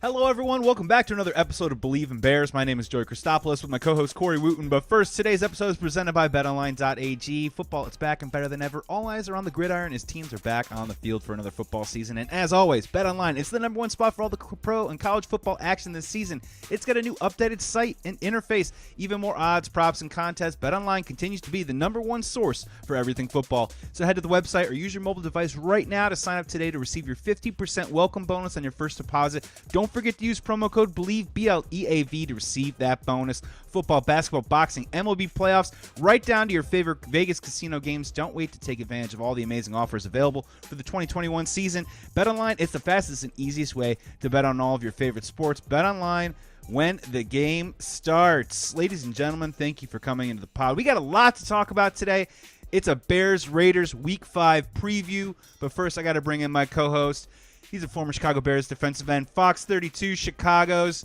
Hello, everyone. Welcome back to another episode of Believe in Bears. My name is Joey Christopoulos with my co-host Corey Wootton. But first, today's episode is presented by BetOnline.ag. Football, it's back and better than ever. All eyes are on the gridiron as teams are back on the field for another football season. And as always, BetOnline is the number one spot for all the pro and college football action this season. It's got a new updated site and interface, even more odds, props, and contests. BetOnline continues to be the number one source for everything football. So head to the website or use your mobile device right now to sign up today to receive your 50% welcome bonus on your first deposit. Don't forget to use promo code BLEAV, BLEAV, to receive that bonus. Football, basketball, boxing, MLB playoffs, right down to your favorite Vegas casino games. Don't wait to take advantage of all the amazing offers available for the 2021 season. BetOnline, it's the fastest and easiest way to bet on all of your favorite sports. BetOnline, when the game starts. Ladies and gentlemen, thank you for coming into the pod. We got a lot to talk about today. It's a Bears Raiders Week 5 preview, but first I got to bring in my co-host. He's a former Chicago Bears defensive end, Fox 32 Chicago's,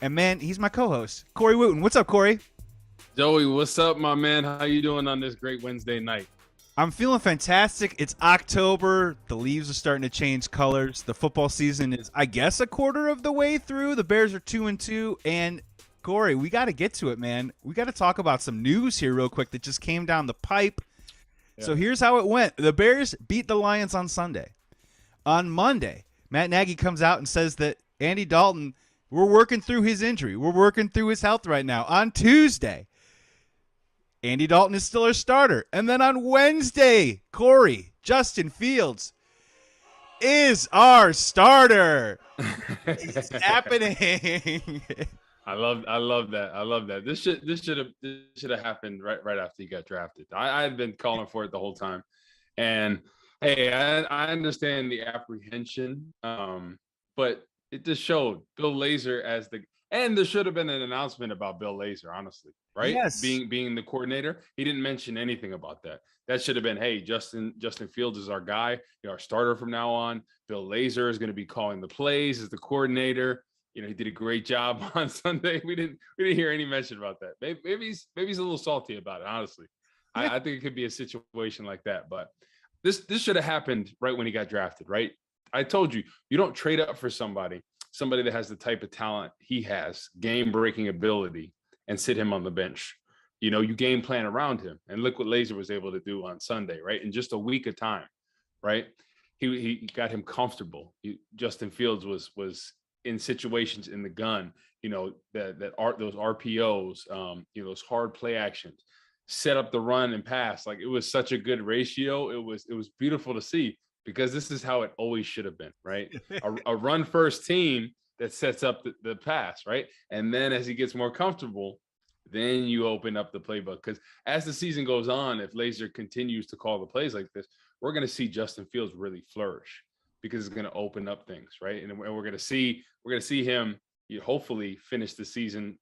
and man, he's my co-host, Corey Wootton. What's up, Corey? Joey, what's up, my man? How you doing on this great Wednesday night? I'm feeling fantastic. It's October. The leaves are starting to change colors. The football season is, I guess, a quarter of the way through. The Bears are 2-2, and Corey, we got to get to it, man. We got to talk about some news here real quick that just came down the pipe. Yeah. So here's how it went. The Bears beat the Lions on Sunday. On Monday, Matt Nagy comes out and says that Andy Dalton, we're working through his injury. We're working through his health right now. On Tuesday, Andy Dalton is still our starter. And then on Wednesday, Corey, Justin Fields is our starter. It's happening. I love that. I love that. This should have happened right after he got drafted. I had been calling for it the whole time. And hey, I understand the apprehension, but it just showed Bill Lazor and there should have been an announcement about Bill Lazor, honestly, right? Yes. Being the coordinator. He didn't mention anything about that. That should have been, hey, Justin Fields is our guy, our starter from now on. Bill Lazor is going to be calling the plays as the coordinator. He did a great job on Sunday. We didn't hear any mention about that. Maybe he's a little salty about it, honestly. Yeah. I think it could be a situation like that, but this should have happened right when he got drafted, right? I told you, you don't trade up for somebody that has the type of talent he has, game-breaking ability, and sit him on the bench. You game plan around him. And look what Lazor was able to do on Sunday, right? In just a week of time, right? He got him comfortable. Justin Fields was in situations in the gun, those RPOs, those hard play actions, set up the run and pass. Like, it was such a good ratio. It was beautiful to see, because this is how it always should have been, right? a run first team that sets up the pass, right? And then as he gets more comfortable, then you open up the playbook. Because as the season goes on, if Lazor continues to call the plays like this, we're going to see Justin Fields really flourish, because it's going to open up things, right? And we're going to see him hopefully finish the season,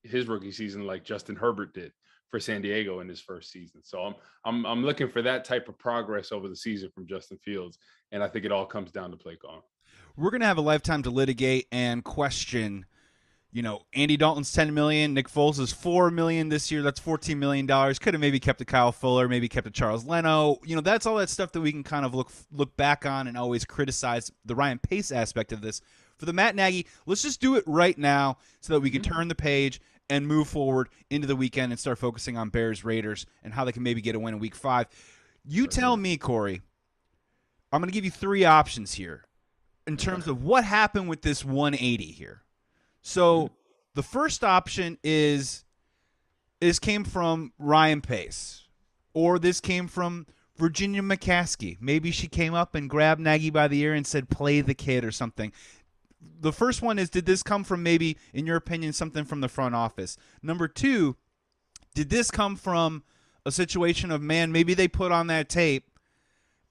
his rookie season, like Justin Herbert did for San Diego in his first season. So I'm looking for that type of progress over the season from Justin Fields, and I think it all comes down to play calling. We're going to have a lifetime to litigate and question. Andy Dalton's $10 million, Nick Foles is $4 million this year. That's $14 million. Could have maybe kept a Kyle Fuller, maybe kept a Charles Leno. That's all that stuff that we can kind of look back on and always criticize the Ryan Pace aspect of this. For the Matt Nagy, let's just do it right now so that we can turn the page and move forward into the weekend and start focusing on Bears Raiders and how they can maybe get a win in Week 5. You tell me, Corey. I'm going to give you 3 options here in terms of what happened with this 180 here. So the first option is this came from Ryan Pace, or this came from Virginia McCaskey. Maybe she came up and grabbed Nagy by the ear and said, play the kid or something. The first one is, did this come from maybe, in your opinion, something from the front office? Number 2, did this come from a situation of, man, maybe they put on that tape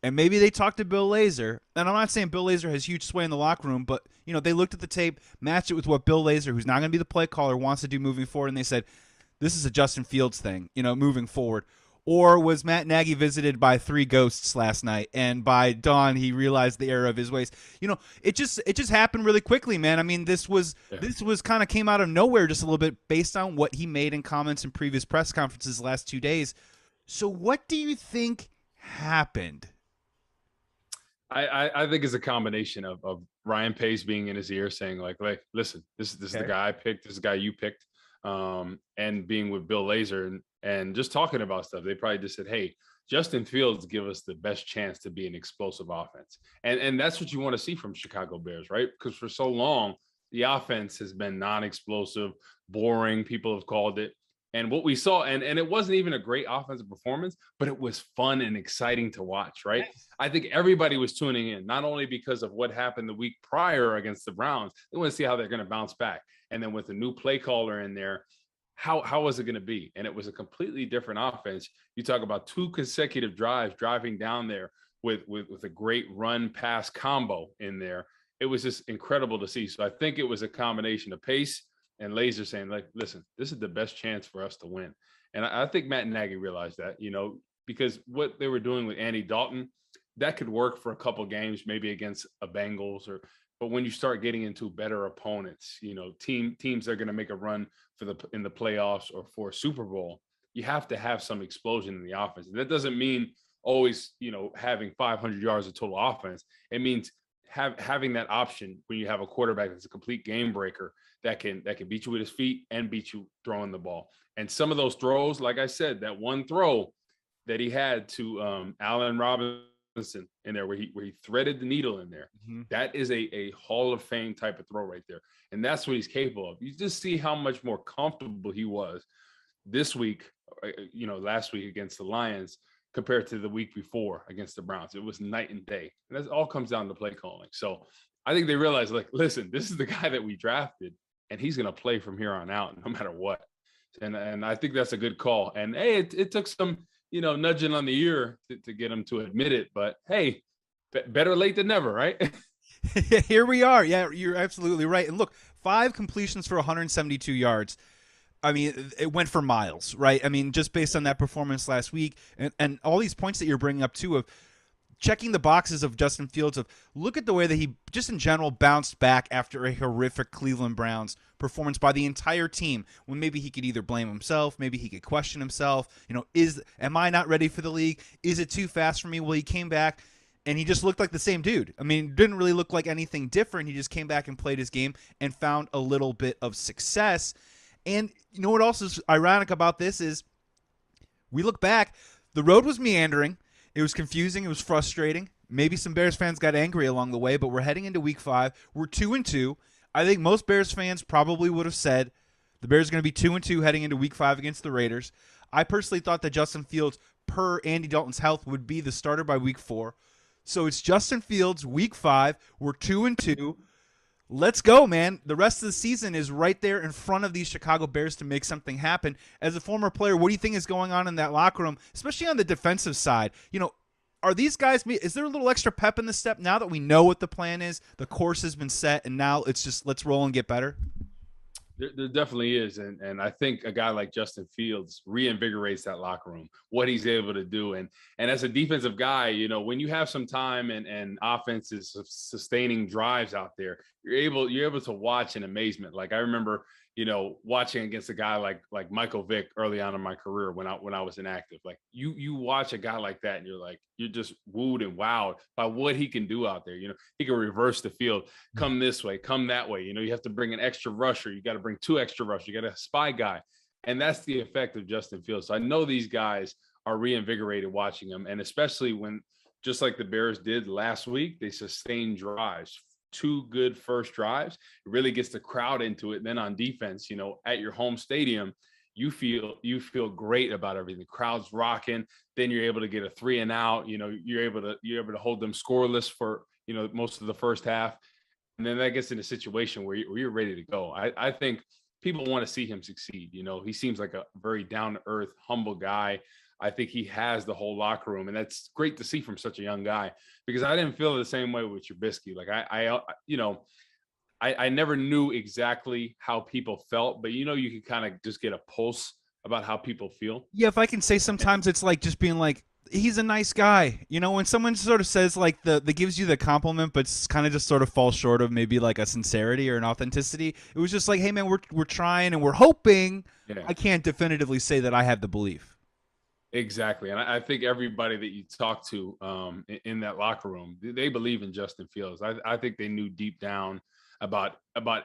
and maybe they talked to Bill Lazor, and I'm not saying Bill Lazor has huge sway in the locker room, but they looked at the tape, matched it with what Bill Lazor, who's not going to be the play caller, wants to do moving forward, and they said, this is a Justin Fields thing, moving forward. Or was Matt Nagy visited by 3 ghosts last night, and by dawn he realized the error of his ways? It just happened really quickly, man. I mean, this was kind of came out of nowhere just a little bit based on what he made in comments in previous press conferences the last 2 days. So what do you think happened? I think it's a combination of Ryan Pace being in his ear saying like, listen, this is the guy I picked. This is the guy you picked. And being with Bill Lazor and just talking about stuff. They probably just said, hey, Justin Fields give us the best chance to be an explosive offense. And that's what you want to see from Chicago Bears, right? Because for so long, the offense has been non-explosive, boring. People have called it. And what we saw, and it wasn't even a great offensive performance, but it was fun and exciting to watch, right? Nice. I think everybody was tuning in, not only because of what happened the week prior against the Browns, they want to see how they're going to bounce back. And then with a new play caller in there, how was it going to be? And it was a completely different offense. You talk about 2 consecutive drives driving down there with a great run pass combo in there. It was just incredible to see. So I think it was a combination of pace and Lazor saying, like, listen, this is the best chance for us to win. And I think Matt Nagy realized that, because what they were doing with Andy Dalton, that could work for a couple games, maybe against a Bengals but when you start getting into better opponents, teams that are going to make a run in the playoffs or for a Super Bowl, you have to have some explosion in the offense. And that doesn't mean always, having 500 yards of total offense. It means having that option when you have a quarterback that's a complete game breaker that can beat you with his feet and beat you throwing the ball. And some of those throws, like I said, that one throw that he had to Allen Robinson in there where he threaded the needle in there, that is a Hall of Fame type of throw right there. And that's what he's capable of. You just see how much more comfortable he was this week, last week against the Lions compared to the week before against the Browns. It was night and day. And that all comes down to play calling. So I think they realized, like, listen, this is the guy that we drafted, and he's going to play from here on out no matter what. And I think that's a good call. And, hey, it took some, nudging on the ear to get him to admit it. But, hey, better late than never, right? Here we are. Yeah, you're absolutely right. And look, 5 completions for 172 yards. I mean, it went for miles, right? I mean, just based on that performance last week and all these points that you're bringing up, too, of checking the boxes of Justin Fields, of look at the way that he just in general bounced back after a horrific Cleveland Browns performance by the entire team, when maybe he could either blame himself, maybe he could question himself, am I not ready for the league? Is it too fast for me? Well, he came back and he just looked like the same dude. I mean, didn't really look like anything different. He just came back and played his game and found a little bit of success. And you know what else is ironic about this is we look back, the road was meandering. It was confusing. It was frustrating. Maybe some Bears fans got angry along the way, but we're heading into week 5. We're 2-2. I think most Bears fans probably would have said the Bears are going to be 2-2 heading into week 5 against the Raiders. I personally thought that Justin Fields, per Andy Dalton's health, would be the starter by week 4. So it's Justin Fields, week 5. We're 2-2. Let's go, man. The rest of the season is right there in front of these Chicago Bears to make something happen. As a former player, what do you think is going on in that locker room, especially on the defensive side? Are these guys, is there a little extra pep in the step now that we know what the plan is, the course has been set, and now it's just let's roll and get better? There definitely is. And I think a guy like Justin Fields reinvigorates that locker room, what he's able to do. And as a defensive guy, when you have some time and offense is sustaining drives out there, you're able to watch in amazement. Like I remember, watching against a guy like Michael Vick early on in my career when I was inactive. Like you watch a guy like that and you're just wooed and wowed by what he can do out there. He can reverse the field, come this way, come that way. You have to bring an extra rusher. You got to bring 2 extra rushers. You got a spy guy. And that's the effect of Justin Fields. So I know these guys are reinvigorated watching him. And especially when, just like the Bears did last week, they sustained drives. 2 good first drives. It really gets the crowd into it. And then on defense, at your home stadium, you feel great about everything. The crowd's rocking. Then you're able to get a 3 and out. You're able to hold them scoreless for most of the first half, and then that gets in a situation where you're ready to go. I think people want to see him succeed. He seems like a very down to earth, humble guy. I think he has the whole locker room, and that's great to see from such a young guy, because I didn't feel the same way with Trubisky. Like I never knew exactly how people felt, but you can kind of just get a pulse about how people feel. Yeah, if I can say, sometimes it's like just being like, he's a nice guy. When someone sort of says like that gives you the compliment, but kind of just sort of falls short of maybe like a sincerity or an authenticity. It was just like, hey man, we're trying and we're hoping. Yeah. I can't definitively say that I have the belief. Exactly. And I think everybody that you talk to in that locker room, they believe in Justin Fields. I think they knew deep down about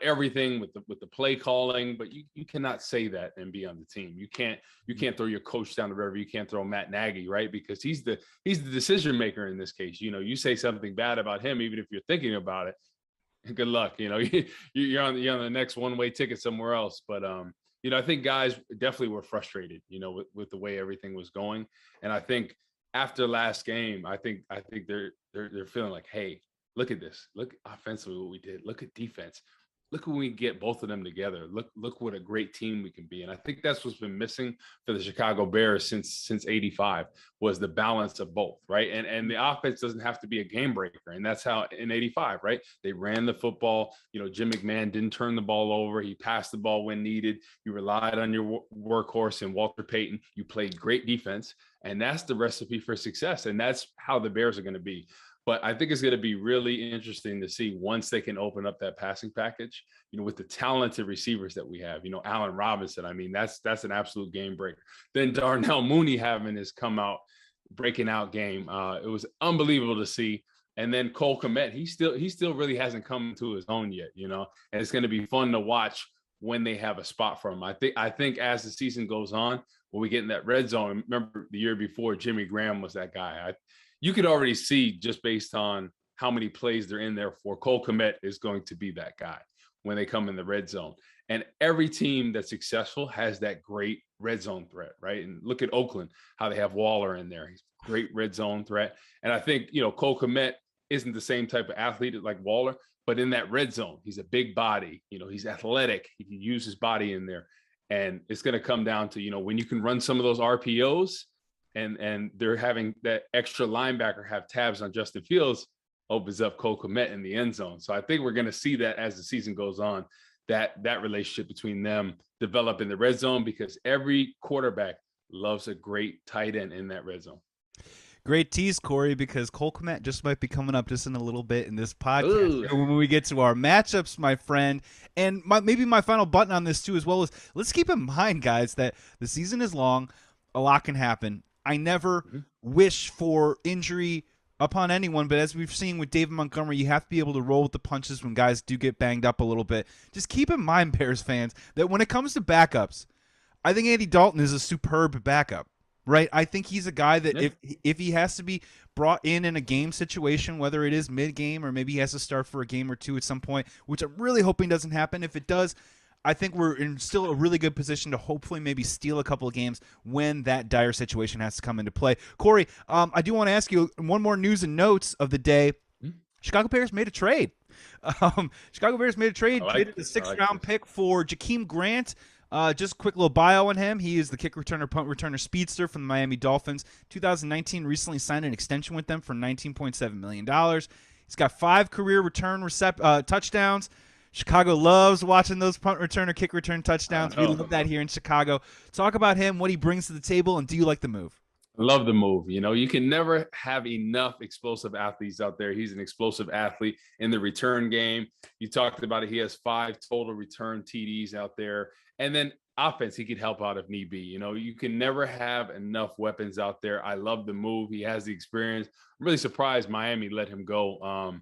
everything with the play calling, but you cannot say that and be on the team. You can't throw your coach down the river. You can't throw Matt Nagy, right? Because he's the decision maker in this case. You say something bad about him, even if you're thinking about it, good luck. You're on the next one-way ticket somewhere else. But I think guys definitely were frustrated, with the way everything was going. And I think after last game, I think they're feeling like, hey, look at this. Look offensively what we did. Look at defense. Look when we get both of them together. Look what a great team we can be. And I think that's what's been missing for the Chicago Bears since '85 was the balance of both, right? And the offense doesn't have to be a game breaker. And that's how in '85, right? They ran the football. Jim McMahon didn't turn the ball over. He passed the ball when needed. You relied on your workhorse and Walter Payton. You played great defense. And that's the recipe for success. And that's how the Bears are going to be. But I think it's going to be really interesting to see once they can open up that passing package, with the talented receivers that we have, Allen Robinson. I mean, that's an absolute game breaker. Then Darnell Mooney having his breaking out game. It was unbelievable to see. And then Cole Kmet, he still really hasn't come to his own yet, and it's going to be fun to watch when they have a spot for him. I think as the season goes on, when we get in that red zone, remember the year before, Jimmy Graham was that guy. You could already see just based on how many plays they're in there for, Cole Kmet is going to be that guy when they come in the red zone. And every team that's successful has that great red zone threat, right? And look at Oakland, how they have Waller in there. He's a great red zone threat. And I think, Cole Kmet isn't the same type of athlete like Waller, but in that red zone, he's a big body. He's athletic. He can use his body in there. And it's going to come down to, when you can run some of those RPOs, and they're having that extra linebacker have tabs on Justin Fields, opens up Cole Kmet in the end zone. So I think we're going to see that as the season goes on, that relationship between them develop in the red zone, because every quarterback loves a great tight end in that red zone. Great tease, Corey, because Cole Kmet just might be coming up just in a little bit in this podcast when we get to our matchups, my friend. And maybe my final button on this, too, as well, is let's keep in mind, guys, that the season is long. A lot can happen. I never wish for injury upon anyone, but as we've seen with David Montgomery, you have to be able to roll with the punches when guys do get banged up a little bit. Just keep in mind, Bears fans, that when it comes to backups, I think Andy Dalton is a superb backup, right? I think he's a guy that if he has to be brought in a game situation, whether it is mid-game or maybe he has to start for a game or two at some point, which I'm really hoping doesn't happen. If it does, I think we're in still a really good position to hopefully maybe steal a couple of games when that dire situation has to come into play. Corey, I do want to ask you one more news and notes of the day. Chicago Bears made a trade. Traded a sixth-round pick for Jakeem Grant. Just a quick little bio on him. He is the kick returner, punt returner, speedster from the Miami Dolphins. 2019, recently signed an extension with them for $19.7 million. He's got 5 career touchdowns. Chicago loves watching those punt return or kick return touchdowns. We love that here in Chicago. Talk about him, what he brings to the table, and do you like the move? Love the move. You can never have enough explosive athletes out there. He's an explosive athlete in the return game. You talked about it. He has 5 total return TDs out there. And then offense, he could help out if need be. You can never have enough weapons out there. I love the move. He has the experience. I'm really surprised Miami let him go.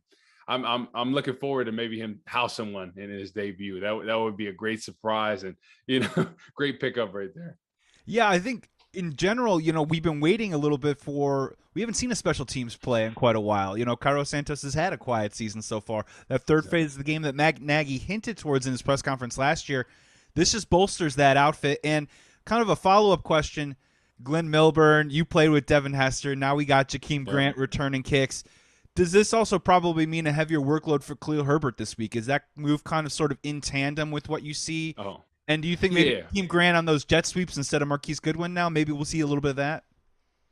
I'm looking forward to maybe him housing one in his debut. That would be a great surprise and great pickup right there. Yeah, I think in general, we've been waiting a little bit we haven't seen a special teams play in quite a while. Cairo Santos has had a quiet season so far. That third phase of the game that Nagy hinted towards in his press conference last year, this just bolsters that outfit. And kind of a follow-up question, Glenn Milburn, you played with Devin Hester. Now we got Jakeem Grant returning kicks. Does this also probably mean a heavier workload for Khalil Herbert this week? Is that move kind of sort of in tandem with what you see? Oh. And do you think maybe Jakeem Grant on those jet sweeps instead of Marquise Goodwin now? Maybe we'll see a little bit of that?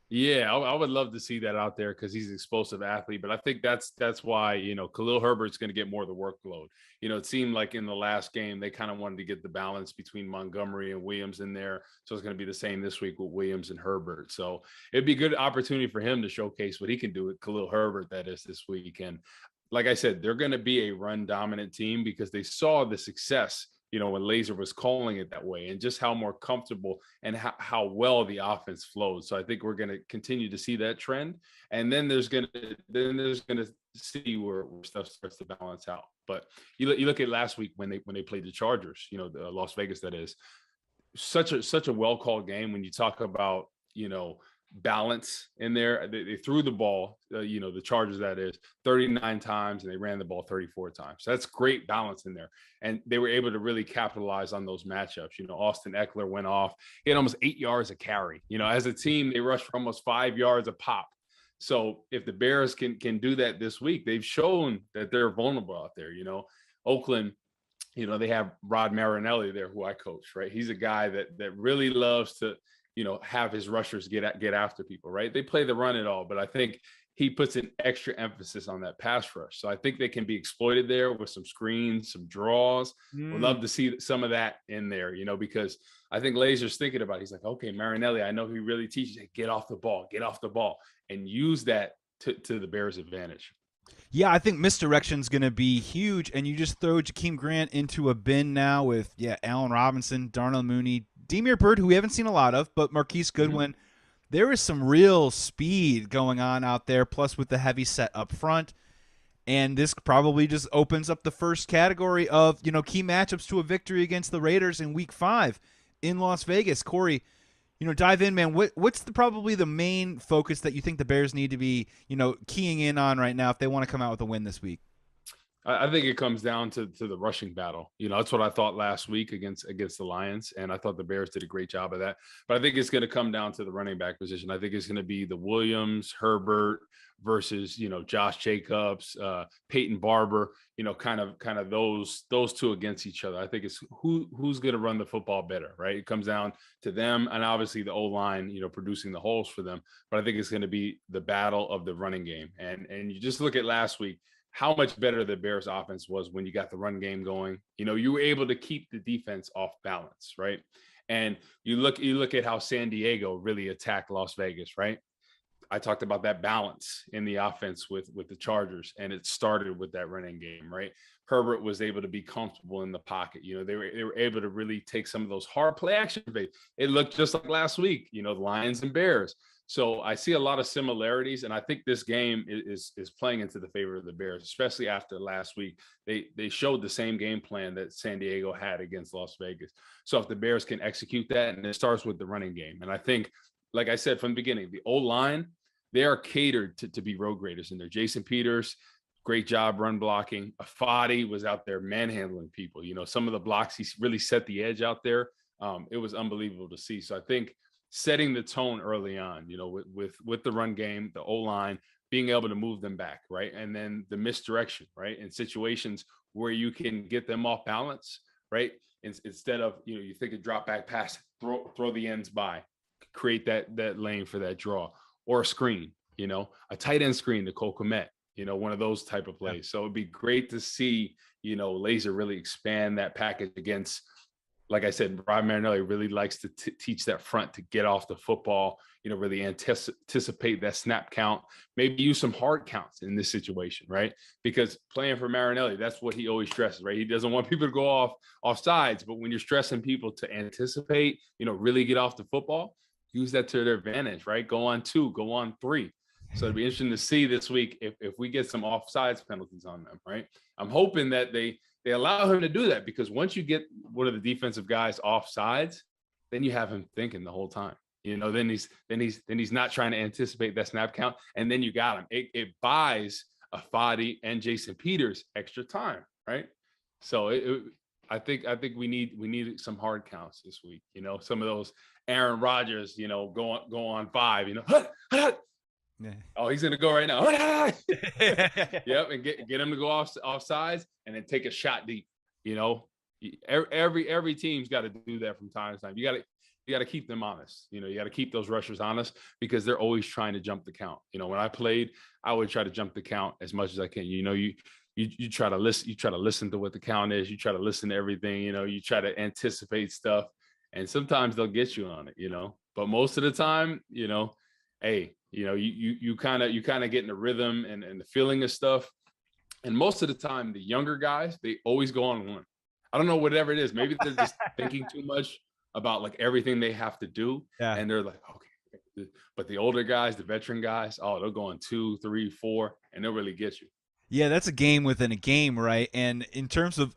Yeah, I would love to see that out there because he's an explosive athlete. But I think that's why, Khalil Herbert's going to get more of the workload. It seemed like in the last game, they kind of wanted to get the balance between Montgomery and Williams in there. So it's going to be the same this week with Williams and Herbert. So it'd be a good opportunity for him to showcase what he can do with Khalil Herbert, that is, this week. And like I said, they're going to be a run dominant team because they saw the success when Laser was calling it that way, and just how more comfortable and how well the offense flowed. So I think we're going to continue to see that trend. And then there's going to see where stuff starts to balance out. But you look at last week when they played the Chargers, the Las Vegas, that is such a well-called game. When you talk about, balance in there, they threw the ball, the Chargers, that is, 39 times, and they ran the ball 34 times. So that's great balance in there. And they were able to really capitalize on those matchups. Austin Eckler went off. He had almost 8 yards a carry. As a team, they rushed for almost 5 yards a pop. So if the Bears can do that this week, they've shown that they're vulnerable out there. Oakland, they have Rod Marinelli there, who I coach, right? He's a guy that really loves to, have his rushers get after people, right? They play the run at all, but I think he puts an extra emphasis on that pass rush. So I think they can be exploited there with some screens, some draws. Would love to see some of that in there, because I think Laser's thinking about it. He's like, okay, Marinelli, I know he really teaches you, get off the ball, and use that to the Bears' advantage. Yeah, I think misdirection's going to be huge, and you just throw Jakeem Grant into a bin now with, Allen Robinson, Darnell Mooney, Damiere Byrd, who we haven't seen a lot of, but Marquise Goodwin. Mm-hmm. There is some real speed going on out there, plus with the heavy set up front. And this probably just opens up the first category of, key matchups to a victory against the Raiders in Week 5 in Las Vegas. Corey, dive in, man. What's probably the main focus that you think the Bears need to be, keying in on right now if they want to come out with a win this week? I think it comes down to the rushing battle. That's what I thought last week against the Lions, and I thought the Bears did a great job of that. But I think it's going to come down to the running back position. I think it's going to be the Williams, Herbert versus, Josh Jacobs, Peyton Barber, kind of those two against each other. I think it's who's going to run the football better, right? It comes down to them, and obviously the O-line, producing the holes for them. But I think it's going to be the battle of the running game. And you just look at last week, how much better the Bears offense was when you got the run game going. You were able to keep the defense off balance, right? And you look at how San Diego really attacked Las Vegas, right? I talked about that balance in the offense with the Chargers, and it started with that running game, right? Herbert was able to be comfortable in the pocket. They were able to really take some of those hard play action. It looked just like last week, the Lions and Bears. So I see a lot of similarities, and I think this game is playing into the favor of the Bears, especially after last week. They showed the same game plan that San Diego had against Las Vegas. So if the Bears can execute that, and it starts with the running game. And I think, like I said from the beginning, the O-line, they are catered to be road graders in there. Jason Peters, great job run blocking. Afadi was out there manhandling people. Some of the blocks, he really set the edge out there. It was unbelievable to see. So I think setting the tone early on, with the run game, the O-line, being able to move them back, right? And then the misdirection, right? In situations where you can get them off balance, right? Instead of, you think a drop back pass, throw the ends by, create that lane for that draw, or a screen, a tight end screen to Kmet, one of those type of plays. So it'd be great to see, Laser really expand that package against, like I said, Rod Marinelli really likes to teach that front to get off the football, really anticipate that snap count, maybe use some hard counts in this situation, right? Because playing for Marinelli, that's what he always stresses, right? He doesn't want people to go off sides, but when you're stressing people to anticipate, really get off the football, use that to their advantage, right? Go on 2, go on 3. So it'd be interesting to see this week if we get some offsides penalties on them, right? I'm hoping that they allow him to do that, because once you get one of the defensive guys off sides, then you have him thinking the whole time. Then he's not trying to anticipate that snap count, and then you got him. It buys Afadi and Jason Peters extra time, right? So I think we need some hard counts this week. Some of those Aaron Rodgers, go on 5. Yeah. Oh, he's gonna go right now. Yep, and get him to go off sides, and then take a shot deep. Every team's got to do that from time to time. You got to keep them honest. You got to keep those rushers honest, because they're always trying to jump the count. When I played, I would try to jump the count as much as I can. You try to listen. You try to listen to what the count is. You try to listen to everything. You try to anticipate stuff, and sometimes they'll get you on it. But most of the time, hey. You kind of get in the rhythm and the feeling of stuff. And most of the time, the younger guys, they always go on 1. I don't know, whatever it is. Maybe they're just thinking too much about like everything they have to do. Yeah. And they're like, okay. But the older guys, the veteran guys, oh, they'll go on 2, 3, 4, and they'll really get you. Yeah, that's a game within a game, right? And in terms of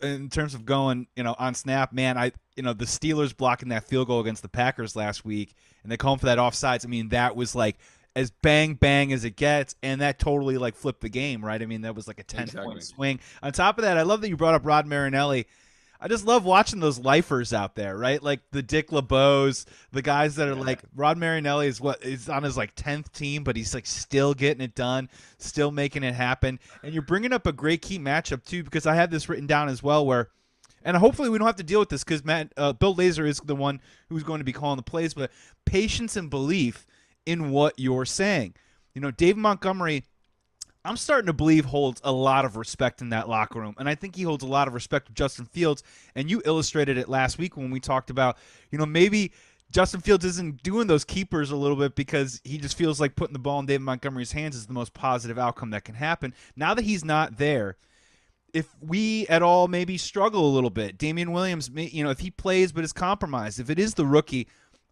going, on snap, man, the Steelers blocking that field goal against the Packers last week, and they call him for that offsides. I mean, that was like as bang bang as it gets, and that totally like flipped the game, right? I mean, that was like a 10-point swing. On top of that, I love that you brought up Rod Marinelli. I just love watching those lifers out there, right? Like the Dick LeBeaus, the guys that are like Rod Marinelli is on his like 10th team, but he's like still getting it done, still making it happen. And you're bringing up a great key matchup too, because I had this written down as well where, and hopefully we don't have to deal with this because Bill Lazor is the one who's going to be calling the plays, but patience and belief in what you're saying. Dave Montgomery, I'm starting to believe holds a lot of respect in that locker room. And I think he holds a lot of respect with Justin Fields. And you illustrated it last week when we talked about, maybe Justin Fields isn't doing those keepers a little bit because he just feels like putting the ball in David Montgomery's hands is the most positive outcome that can happen. Now that he's not there, if we at all maybe struggle a little bit, Damian Williams, if he plays but is compromised, if it is the rookie,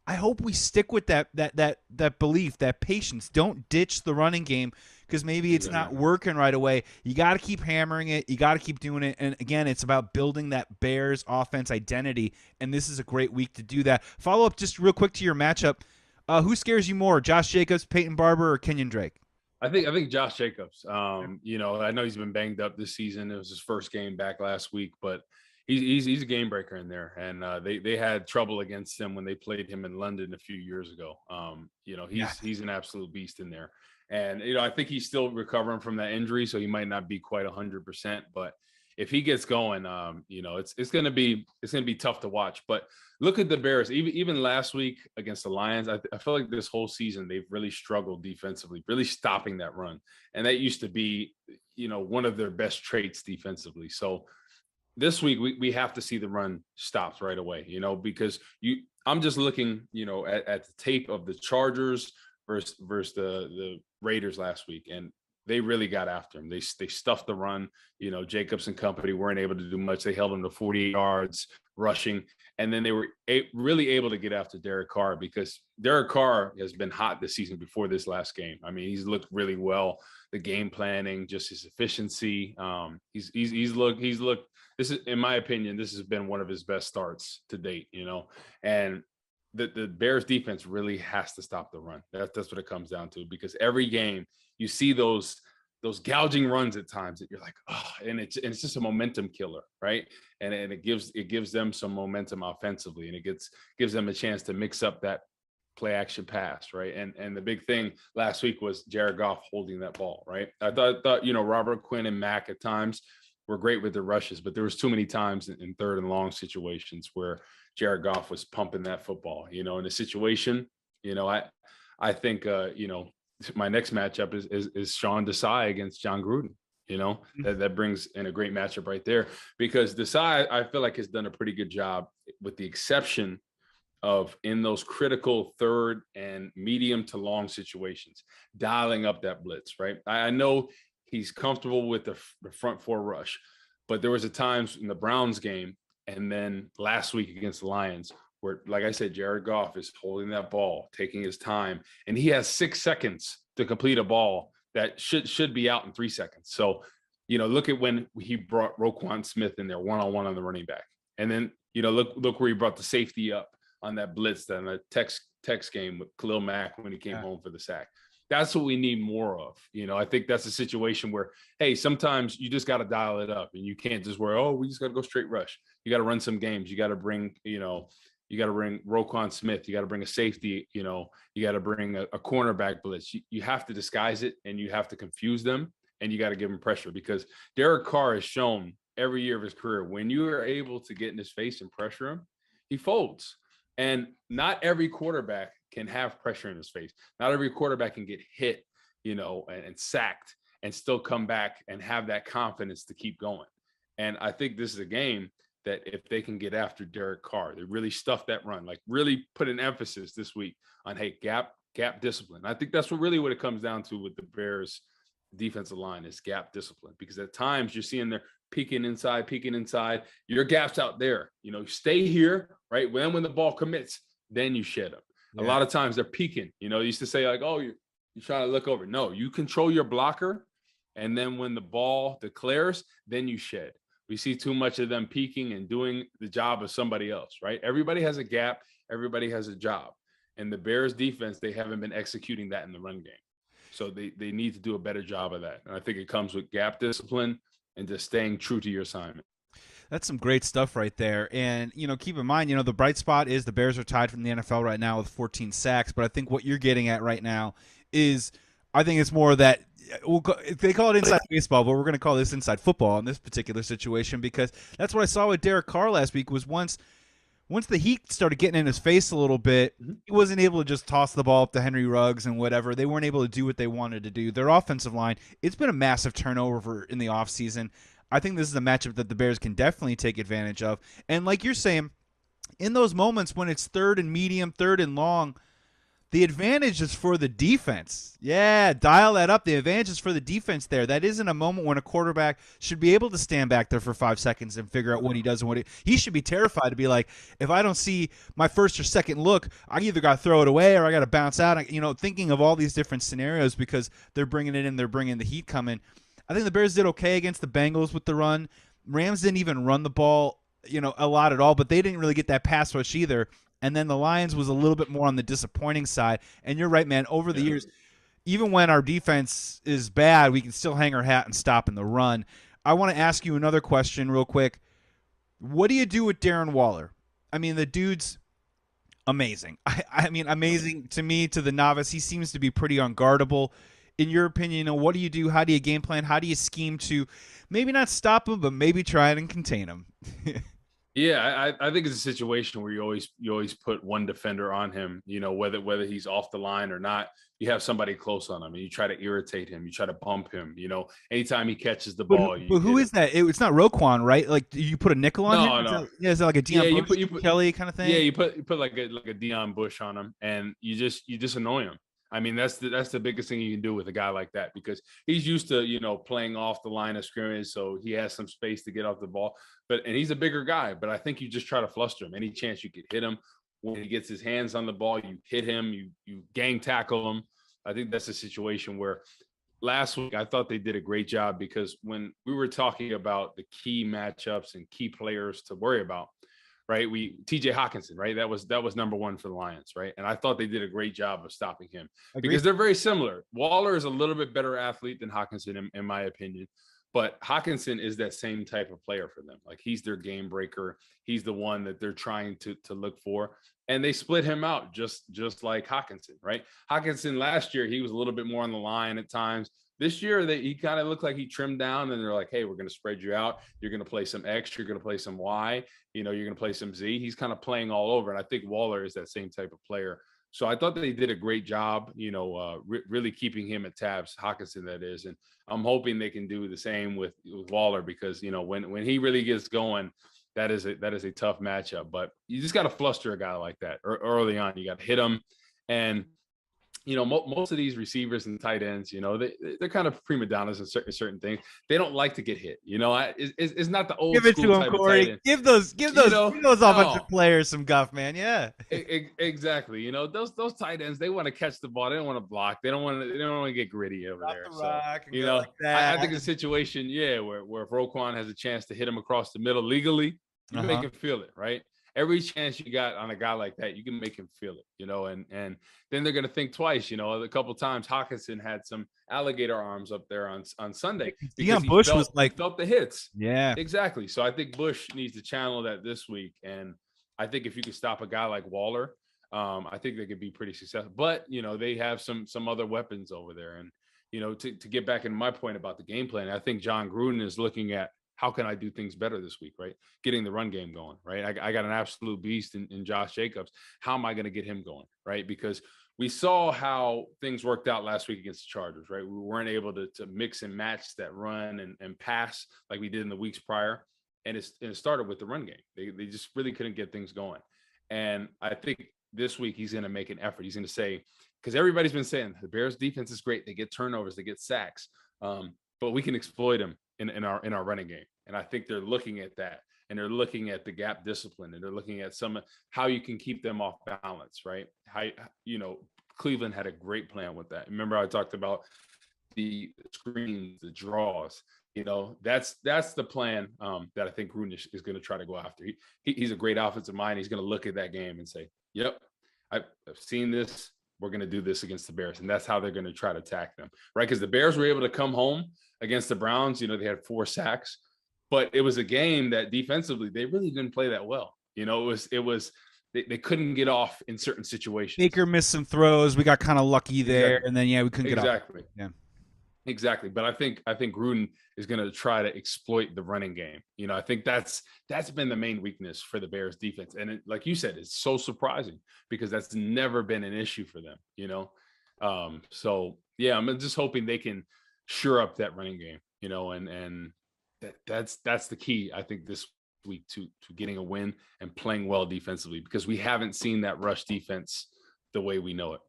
I hope we stick with that belief, that patience. Don't ditch the running game because maybe it's not working right away. You got to keep hammering it. You got to keep doing it. And again, it's about building that Bears offense identity. And this is a great week to do that. Follow up just real quick to your matchup. Who scares you more, Josh Jacobs, Peyton Barber, or Kenyon Drake? I think Josh Jacobs. I know he's been banged up this season. It was his first game back last week, but he's a game breaker in there. And they had trouble against him when they played him in London a few years ago. He's an absolute beast in there. And I think he's still recovering from that injury, so he might not be quite 100%. But if he gets going, it's gonna be tough to watch. But look at the Bears. Even last week against the Lions, I feel like this whole season they've really struggled defensively, really stopping that run, and that used to be one of their best traits defensively. So this week we have to see the run stopped right away. Because I'm just looking at the tape of the Chargers versus the Raiders last week, and they really got after him. They stuffed the run. Jacobs and company weren't able to do much. They held him to 48 yards rushing, and then they were really able to get after Derek Carr because Derek Carr has been hot this season before this last game. I mean, he's looked really well. The game planning, just his efficiency. He's looked. This is, in my opinion, this has been one of his best starts to date. And the Bears defense really has to stop the run. That's what it comes down to, because every game you see those gouging runs at times that you're like, oh, and it's just a momentum killer, right? And it gives them some momentum offensively, and it gives them a chance to mix up that play action pass, right? And the big thing last week was Jared Goff holding that ball, right? I thought Robert Quinn and Mack at times were great with the rushes, but there was too many times in third and long situations where Jared Goff was pumping that football, in a situation, I think, my next matchup is Sean Desai against Jon Gruden. That brings in a great matchup right there, because Desai, I feel like, has done a pretty good job, with the exception of in those critical third and medium to long situations, dialing up that blitz, right? I know he's comfortable with the front four rush, but there was a times in the Browns game and then last week against the Lions where, like I said, Jared Goff is holding that ball, taking his time, and he has 6 seconds to complete a ball that should be out in 3 seconds. So, look at when he brought Roquan Smith in there one-on-one on the running back. And then, look where he brought the safety up on that blitz, on the Tex game with Khalil Mack when he came home for the sack. That's what we need more of. I think that's a situation where, hey, sometimes you just got to dial it up, and you can't just we just got to go straight rush. You got to run some games. You got to bring, you got to bring Roquan Smith. You got to bring a safety, you got to bring a cornerback blitz. You have to disguise it, and you have to confuse them, and you got to give them pressure, because Derek Carr has shown every year of his career, when you are able to get in his face and pressure him, he folds. And not every quarterback can have pressure in his face. Not every quarterback can get hit, and sacked and still come back and have that confidence to keep going. And I think this is a game that if they can get after Derek Carr, they really stuff that run, like really put an emphasis this week on, hey, gap discipline. I think that's what it comes down to with the Bears defensive line, is gap discipline, because at times you're seeing peeking inside. Your gap's out there. Stay here, right? When the ball commits, then you shed them. Yeah. A lot of times they're peeking. They used to say like, oh, you're trying to look over. No, you control your blocker, and then when the ball declares, then you shed. We see too much of them peeking and doing the job of somebody else, right? Everybody has a gap. Everybody has a job. And the Bears defense, they haven't been executing that in the run game. So they need to do a better job of that. And I think it comes with gap discipline and just staying true to your assignment. That's some great stuff right there. And, keep in mind, the bright spot is the Bears are tied from the NFL right now with 14 sacks. But I think what you're getting at right now is, I think it's more that they call it inside baseball, but we're going to call this inside football in this particular situation, because that's what I saw with Derek Carr last week. Was once the heat started getting in his face a little bit, he wasn't able to just toss the ball up to Henry Ruggs and whatever. They weren't able to do what they wanted to do. Their offensive line, it's been a massive turnover in the offseason. I think this is a matchup that the Bears can definitely take advantage of. And like you're saying, in those moments when it's third and medium, third and long, the advantage is for the defense. Yeah, dial that up. The advantage is for the defense there. That isn't a moment when a quarterback should be able to stand back there for 5 seconds and figure out what he does and what he should be terrified to be like, if I don't see my first or second look, I either got to throw it away or I got to bounce out. Thinking of all these different scenarios because they're bringing it in, they're bringing the heat coming. I think the Bears did okay against the Bengals with the run. Rams didn't even run the ball, a lot at all, but they didn't really get that pass rush either. And then the Lions was a little bit more on the disappointing side. And you're right, man. Over the years, even when our defense is bad, we can still hang our hat and stop in the run. I want to ask you another question real quick. What do you do with Darren Waller? I mean, the dude's amazing. I mean, amazing to me, to the novice. He seems to be pretty unguardable. In your opinion, what do you do? How do you game plan? How do you scheme to maybe not stop him, but maybe try and contain him? Yeah, I think it's a situation where you always put one defender on him, whether he's off the line or not. You have somebody close on him, and you try to irritate him. You try to bump him. Anytime he catches the ball. But who is that? It's not Roquan, right? Like, you put a nickel on him? No. Is that like a Deion you put Kelly kind of thing? Yeah, you put like a Deion Bush on him, and you just annoy him. I mean, that's the biggest thing you can do with a guy like that, because he's used to, playing off the line of scrimmage. So he has some space to get off the ball, and he's a bigger guy, but I think you just try to fluster him. Any chance you could hit him when he gets his hands on the ball, you hit him, you gang tackle him. I think that's a situation where last week I thought they did a great job, because when we were talking about the key matchups and key players to worry about, right? TJ Hawkinson, right? That was number one for the Lions, right? And I thought they did a great job of stopping him. Agreed. Because they're very similar. Waller is a little bit better athlete than Hawkinson, in my opinion. But Hawkinson is that same type of player for them. Like, he's their game breaker. He's the one that they're trying to look for. And they split him out just like Hawkinson, right? Hawkinson last year, he was a little bit more on the line at times. This year, he kind of looked like he trimmed down, and they're like, hey, we're going to spread you out. You're going to play some X. You're going to play some Y. You're going to play some Z. He's kind of playing all over. And I think Waller is that same type of player. So I thought they did a great job, really keeping him at tabs, Hawkinson, that is. And I'm hoping they can do the same with Waller, because, when he really gets going, that is a tough matchup. But you just got to fluster a guy like that early on. You got to hit him. And most of these receivers and tight ends, they're kind of prima donnas in certain things. They don't like to get hit. It's not the old give it school to him, Corey. Give those offensive players some guff, man. Yeah, exactly. Those tight ends, they want to catch the ball. They don't want to block. They don't want to get gritty over there. Like that. I think it's a situation, where if Roquan has a chance to hit him across the middle legally, you make him feel it, right? Every chance you got on a guy like that, you can make him feel it, and then they're going to think twice. A couple of times Hawkinson had some alligator arms up there on Sunday. Deion Bush felt the hits. Yeah, exactly. So I think Bush needs to channel that this week. And I think if you could stop a guy like Waller, I think they could be pretty successful. But, they have some other weapons over there. And, to get back into my point about the game plan, I think Jon Gruden is looking at, how can I do things better this week, right? Getting the run game going, right? I got an absolute beast in Josh Jacobs. How am I going to get him going, right? Because we saw how things worked out last week against the Chargers, right? We weren't able to mix and match that run and pass like we did in the weeks prior. And it started with the run game. They just really couldn't get things going. And I think this week he's going to make an effort. He's going to say, because everybody's been saying the Bears defense is great. They get turnovers, they get sacks, but we can exploit them in our running game. And I think they're looking at that, and they're looking at the gap discipline, and they're looking at how you can keep them off balance, right? How, Cleveland had a great plan with that. Remember, I talked about the screens, the draws. That's the plan that I think Gruden is going to try to go after. He's a great offensive mind. He's going to look at that game and say, "Yep, I've seen this. We're going to do this against the Bears," and that's how they're going to try to attack them, right? Because the Bears were able to come home against the Browns. They had 4 sacks, but it was a game that defensively they really didn't play that well. It was they couldn't get off in certain situations. Baker missed some throws. We got kind of lucky there, and then we couldn't get off. Exactly. Yeah. Exactly. But I think Gruden is going to try to exploit the running game. I think that's been the main weakness for the Bears defense. And like you said, it's so surprising because that's never been an issue for them, So yeah, I'm just hoping they can shore up that running game, and that's the key, I think, this week to getting a win and playing well defensively, because we haven't seen that rush defense the way we know it.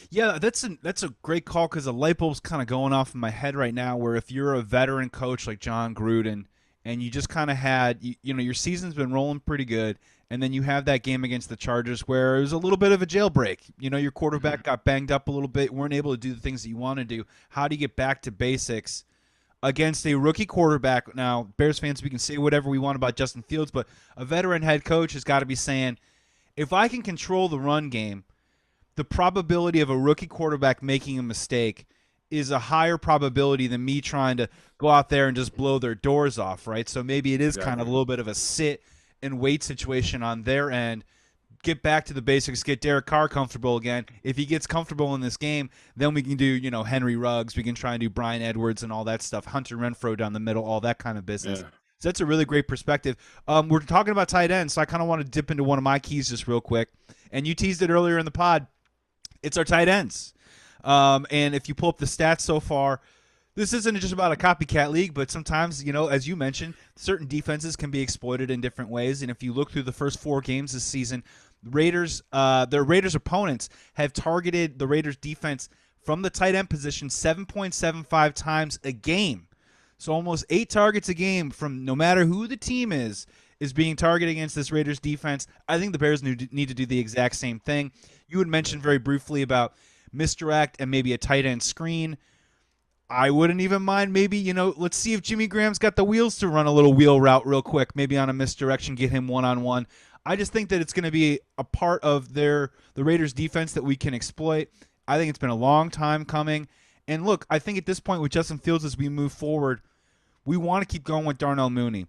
Yeah, that's a great call, because a light bulb's kind of going off in my head right now, where if you're a veteran coach like Jon Gruden and you just kind of had, your season's been rolling pretty good, and then you have that game against the Chargers where it was a little bit of a jailbreak. Your quarterback got banged up a little bit, weren't able to do the things that you want to do. How do you get back to basics against a rookie quarterback? Now, Bears fans, we can say whatever we want about Justin Fields, but a veteran head coach has got to be saying, if I can control the run game, the probability of a rookie quarterback making a mistake is a higher probability than me trying to go out there and just blow their doors off, right? So maybe it is kind of a little bit of a sit and wait situation on their end. Get back to the basics, get Derek Carr comfortable again. If he gets comfortable in this game, then we can do, Henry Ruggs. We can try and do Bryan Edwards and all that stuff, Hunter Renfrow down the middle, all that kind of business. Yeah. So that's a really great perspective. We're talking about tight ends, so I kind of want to dip into one of my keys just real quick. And you teased it earlier in the pod. It's our tight ends. And if you pull up the stats so far, this isn't just about a copycat league, but sometimes, as you mentioned, certain defenses can be exploited in different ways. And if you look through the first 4 games this season, their Raiders opponents have targeted the Raiders defense from the tight end position 7.75 times a game. So almost 8 targets a game from no matter who the team is being targeted against this Raiders defense. I think the Bears need to do the exact same thing. You had mentioned very briefly about misdirect and maybe a tight end screen. I wouldn't even mind maybe, let's see if Jimmy Graham's got the wheels to run a little wheel route real quick, maybe on a misdirection, get him one-on-one. I just think that it's going to be a part of the Raiders defense that we can exploit. I think it's been a long time coming. And look, I think at this point with Justin Fields as we move forward, we want to keep going with Darnell Mooney.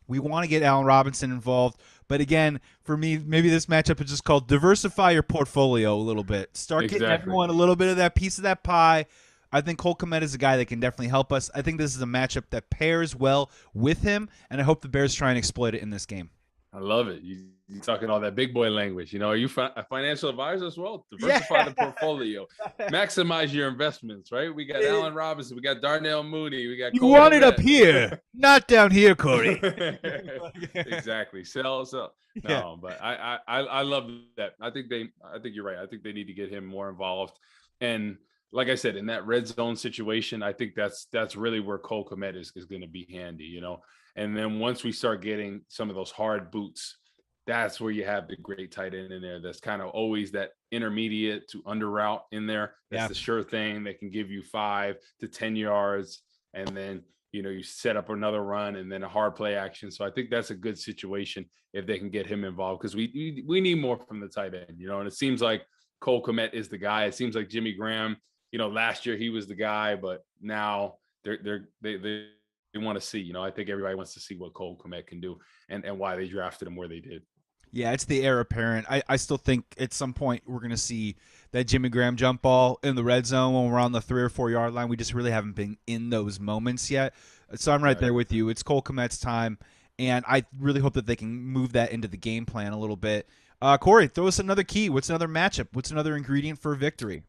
We want to get Allen Robinson involved. But again, for me, maybe this matchup is just called diversify your portfolio a little bit. Start getting everyone a little bit of that piece of that pie. I think Cole Kmet is a guy that can definitely help us. I think this is a matchup that pairs well with him, and I hope the Bears try and exploit it in this game. I love it. You're talking all that big boy language. Are you a financial advisor as well? Diversify the portfolio. Maximize your investments, right? We got Allen Robinson. We got Darnell Mooney. We got You want it up here, not down here, Corey. Exactly. Sell. No, but I love that. I think you're right. I think they need to get him more involved. And like I said, in that red zone situation, I think that's really where Cole Kmet is going to be handy, And then once we start getting some of those hard boots, that's where you have the great tight end in there. That's kind of always that intermediate to under route in there. That's the sure thing. They can give you 5 to 10 yards. And then, you set up another run and then a hard play action. So I think that's a good situation if they can get him involved, because we need more from the tight end, and it seems like Cole Kmet is the guy. It seems like Jimmy Graham, last year he was the guy, but now they want to see, I think everybody wants to see what Cole Kmet can do and why they drafted him where they did. Yeah, it's the heir apparent. I still think at some point we're going to see that Jimmy Graham jump ball in the red zone when we're on the 3 or 4 yard line. We just really haven't been in those moments yet. So I'm right there with you. It's Cole Kmet's time, and I really hope that they can move that into the game plan a little bit. Corey, throw us another key. What's another matchup? What's another ingredient for victory?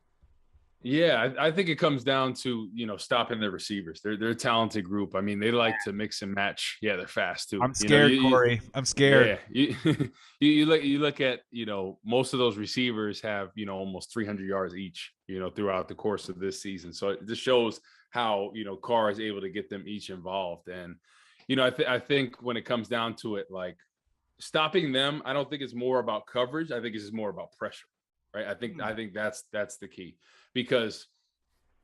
Yeah, I think it comes down to, stopping the receivers. They're a talented group. I mean, they like to mix and match. Yeah, they're fast too. I'm scared, Corey. I'm scared. Yeah, you look at, most of those receivers have, almost 300 yards each, throughout the course of this season. So it just shows how, Carr is able to get them each involved. And, I think when it comes down to it, like stopping them, I don't think it's more about coverage. I think it's just more about pressure, right? I think that's the key, because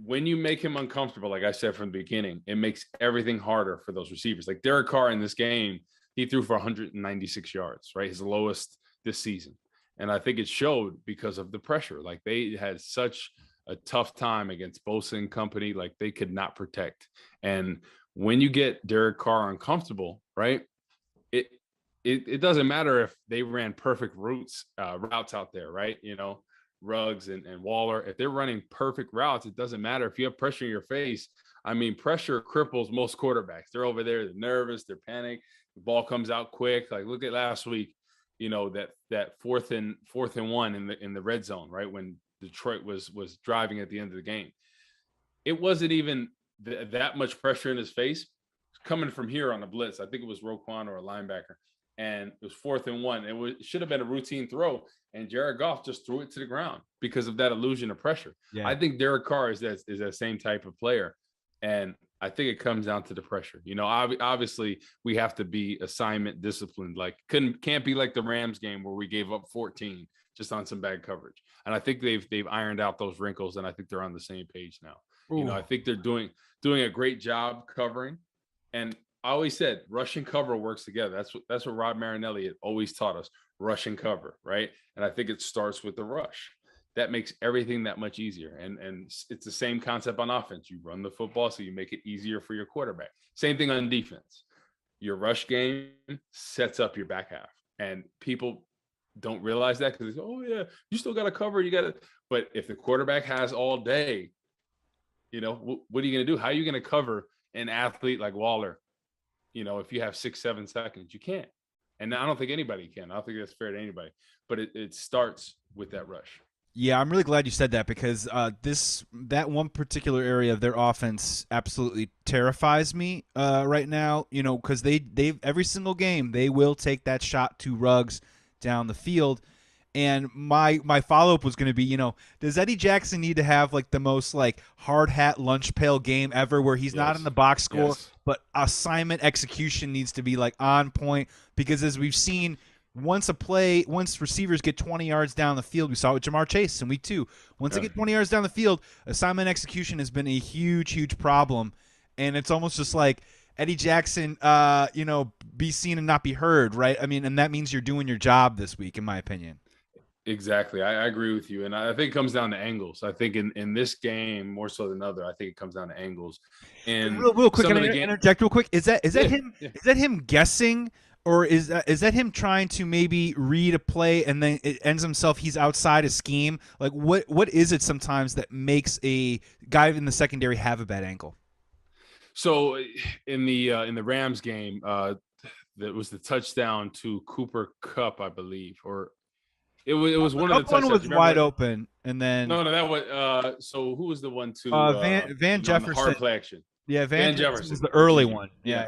when you make him uncomfortable, like I said from the beginning, it makes everything harder for those receivers. Like Derek Carr in this game, he threw for 196 yards, right? His lowest this season. And I think it showed because of the pressure. Like they had such a tough time against Bosa and company. Like they could not protect. And when you get Derek Carr uncomfortable, right? It doesn't matter if they ran perfect routes out there, right? Ruggs and Waller, if they're running perfect routes, it doesn't matter if you have pressure in your face. I mean, pressure cripples most quarterbacks. They're over there, they're nervous, they're panicked. The ball comes out quick. Like look at last week, that fourth and one in the red zone, right? When Detroit was driving at the end of the game. It wasn't even that much pressure in his face coming from here on the blitz. I think it was Roquan or a linebacker. And it was 4th and 1. It should have been a routine throw, and Jared Goff just threw it to the ground because of that illusion of pressure. Yeah. I think Derek Carr is that same type of player, and I think it comes down to the pressure. Obviously we have to be assignment disciplined. Like can't be like the Rams game where we gave up 14 just on some bad coverage. And I think they've ironed out those wrinkles, and I think they're on the same page now. Ooh. I think they're doing a great job covering, and I always said rush and cover works together. That's what Rob Marinelli had always taught us, rush and cover, right? And I think it starts with the rush. That makes everything that much easier. And it's the same concept on offense. You run the football, so you make it easier for your quarterback. Same thing on defense. Your rush game sets up your back half. And people don't realize that because they say, oh, yeah, you still got to cover. But if the quarterback has all day, what are you going to do? How are you going to cover an athlete like Waller? If you have 6-7 seconds, you can't. And I don't think anybody can. I don't think that's fair to anybody. But it starts with that rush. Yeah, I'm really glad you said that, because that one particular area of their offense absolutely terrifies me right now. Because they every single game they will take that shot to Ruggs down the field. And my follow-up was going to be, does Eddie Jackson need to have like the most like hard hat lunch pail game ever, where he's not in the box score, but assignment execution needs to be like on point? Because as we've seen, once receivers get 20 yards down the field, we saw it with Jamar Chase in week 2. Once they get 20 yards down the field, assignment execution has been a huge, huge problem. And it's almost just like Eddie Jackson, be seen and not be heard, right? I mean, and that means you're doing your job this week, in my opinion. Exactly. I agree with you. And I think it comes down to angles. I think in this game, more so than other, I think it comes down to angles. And real quick, can I interject real quick? Is that him? Yeah. Is that him guessing, or is that him trying to maybe read a play and then it ends himself he's outside a scheme? Like what is it sometimes that makes a guy in the secondary have a bad angle? So in the Rams game, that was the touchdown to Cooper Kupp, I believe, or it was one of the touchdowns. One was wide open, and then no, that was so who was the one to Van Jefferson hard play action? Yeah, Van Jefferson was the early one. Yeah.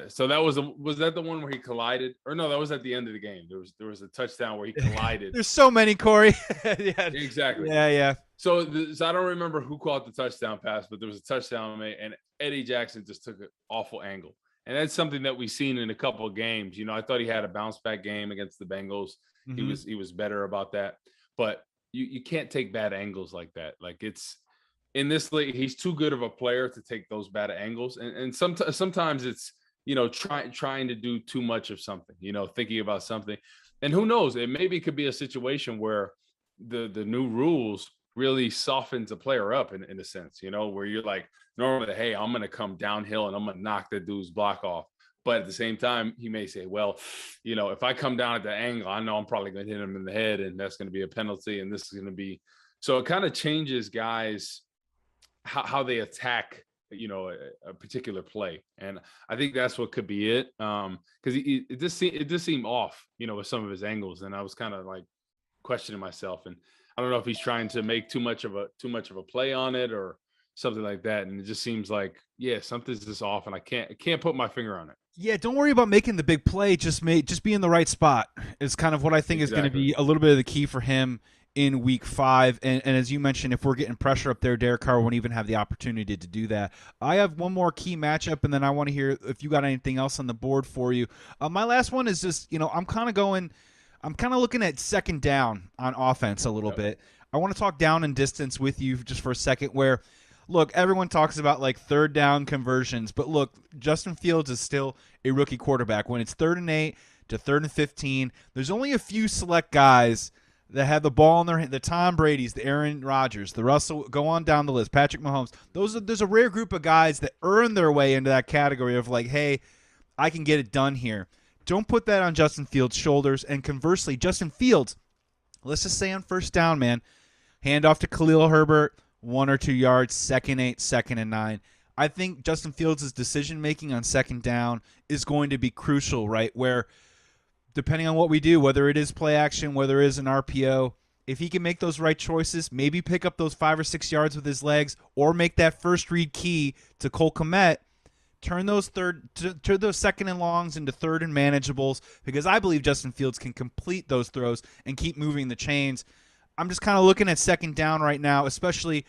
So that was that the one where he collided, or no? That was at the end of the game. There was a touchdown where he collided. There's so many, Corey. Yeah, exactly. Yeah. So I don't remember who caught the touchdown pass, but there was a touchdown made, and Eddie Jackson just took an awful angle. And that's something that we've seen in a couple of games. I thought he had a bounce back game against the Bengals. Mm-hmm. He was better about that. But you can't take bad angles like that. Like it's in this league, he's too good of a player to take those bad angles. And sometimes it's, trying to do too much of something, thinking about something. And who knows, it maybe could be a situation where the new rules really softens a player up in a sense, where you're like, normally, hey, I'm going to come downhill and I'm going to knock that dude's block off. But at the same time, he may say, well, if I come down at the angle, I know I'm probably going to hit him in the head, and that's going to be a penalty. And this is going to be, so it kind of changes guys, how they attack, a particular play. And I think that's what could be it. Cause it just seemed off, with some of his angles. And I was kind of like questioning myself, and I don't know if he's trying to make too much of a play on it or something like that. And it just seems like, something's just off, and I can't put my finger on it. Yeah, don't worry about making the big play. Just be in the right spot is kind of what I think is going to be a little bit of the key for him. in week 5. And as you mentioned, if we're getting pressure up there, Derek Carr won't even have the opportunity to do that. I have one more key matchup, and then I want to hear if you got anything else on the board for you. My last one is just, I'm kind of looking at second down on offense a little bit. I want to talk down and distance with you just for a second where, look, everyone talks about like third down conversions, but look, Justin Fields is still a rookie quarterback. When it's 3rd and 8 to 3rd and 15, there's only a few select guys that have the ball in their hand. The Tom Brady's, the Aaron Rodgers, the Russell, go on down the list, Patrick Mahomes. There's a rare group of guys that earn their way into that category of like, hey, I can get it done here. Don't put that on Justin Fields' shoulders. And conversely, Justin Fields, let's just say on first down, man, hand off to Khalil Herbert, 1 or 2 yards, 2nd 8, 2nd and 9. I think Justin Fields' decision-making on second down is going to be crucial, right, where depending on what we do, whether it is play action, whether it is an RPO, if he can make those right choices, maybe pick up those 5 or 6 yards with his legs or make that first read key to Cole Kmet, turn those second and longs into third and manageables, because I believe Justin Fields can complete those throws and keep moving the chains. I'm just kind of looking at second down right now, especially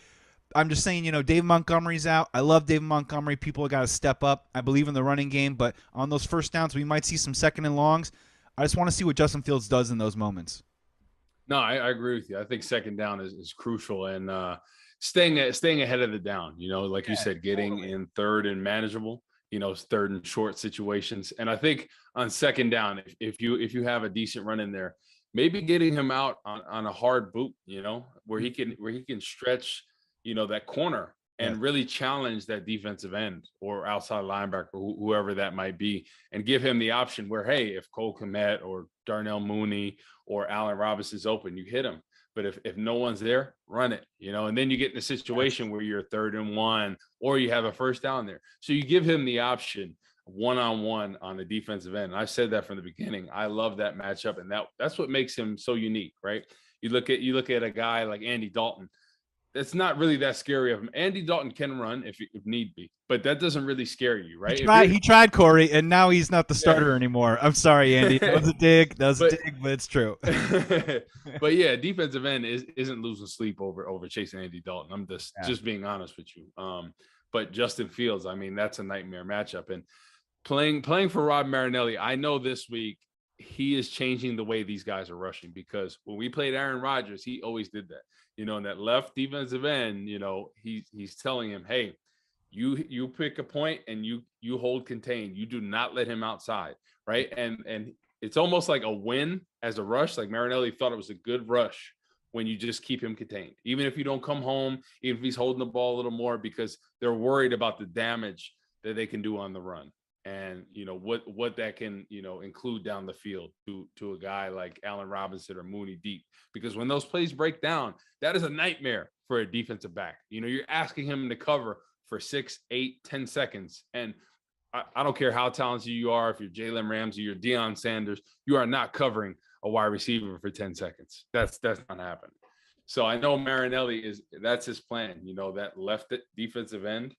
I'm just saying, Dave Montgomery's out. I love Dave Montgomery. People have got to step up. I believe in the running game, but on those first downs, we might see some second and longs. I just want to see what Justin Fields does in those moments. No, I agree with you. I think second down is crucial, and staying ahead of the down, like you said, getting in third and manageable, third and short situations. And I think on second down, if you have a decent run in there, maybe getting him out on a hard boot, where he can stretch, that corner and really challenge that defensive end or outside linebacker, whoever that might be, and give him the option where, hey, if Cole Kmet or Darnell Mooney or Allen Robinson's open, you hit him. But if no one's there, run it, and then you get in a situation where you're 3rd and 1 or you have a first down there. So you give him the option one-on-one on the defensive end. And I said that from the beginning. I love that matchup, and that's what makes him so unique, right? You look at a guy like Andy Dalton. That's not really that scary of him. Andy Dalton can run if need be, but that doesn't really scare you, right? He tried, Corey, and now he's not the starter anime I'm sorry, Andy. That was a dig. But it's true. But yeah, defensive end isn't losing sleep over chasing Andy Dalton. I'm just being honest with you. But Justin Fields, I mean, that's a nightmare matchup. And playing for Rod Marinelli, I know this week he is changing the way these guys are rushing, because when we played Aaron Rodgers, he always did that. In that left defensive end, he's telling him, hey, you pick a point and you hold contained. You do not let him outside, right? And it's almost like a win as a rush. Like Marinelli thought it was a good rush when you just keep him contained, even if you don't come home, even if he's holding the ball a little more, because they're worried about the damage that they can do on the run. And what that can include down the field to a guy like Allen Robinson or Mooney deep, because when those plays break down, that is a nightmare for a defensive back. You're asking him to cover for 6, 8, 10 seconds, and I don't care how talented you are. If you're Jalen Ramsey, you're Deion Sanders, you are not covering a wide receiver for 10 seconds. That's not happening. So I know Marinelli that's his plan. That left defensive end,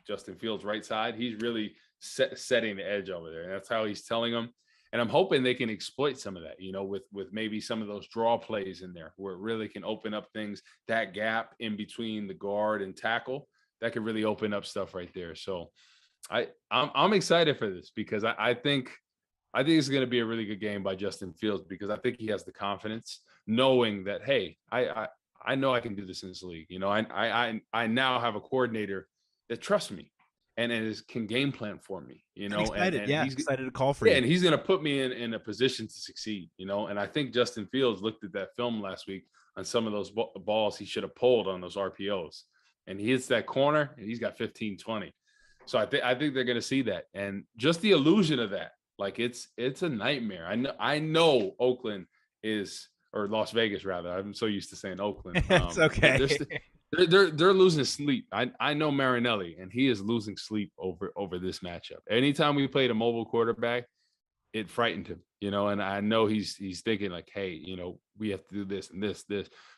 Justin Fields' right side, he's really setting the edge over there. And that's how he's telling them. And I'm hoping they can exploit some of that, with maybe some of those draw plays in there where it really can open up things, that gap in between the guard and tackle, that could really open up stuff right there. So I'm excited for this, because I think it's going to be a really good game by Justin Fields, because I think he has the confidence knowing that, hey, I know I can do this in this league. I now have a coordinator that trusts me and can game plan for me, He's excited to call for you. And he's going to put me in a position to succeed, and I think Justin Fields looked at that film last week on some of those balls he should have pulled on those RPOs, and he hits that corner and he's got 15, 20. So I think they're going to see that. And just the illusion of that, like it's a nightmare. I know Oakland or Las Vegas rather. I'm so used to saying Oakland. It's okay. They're losing sleep. I know Marinelli, and he is losing sleep over this matchup. Anytime we played a mobile quarterback, it frightened him, and I know he's thinking like, hey, we have to do this and this.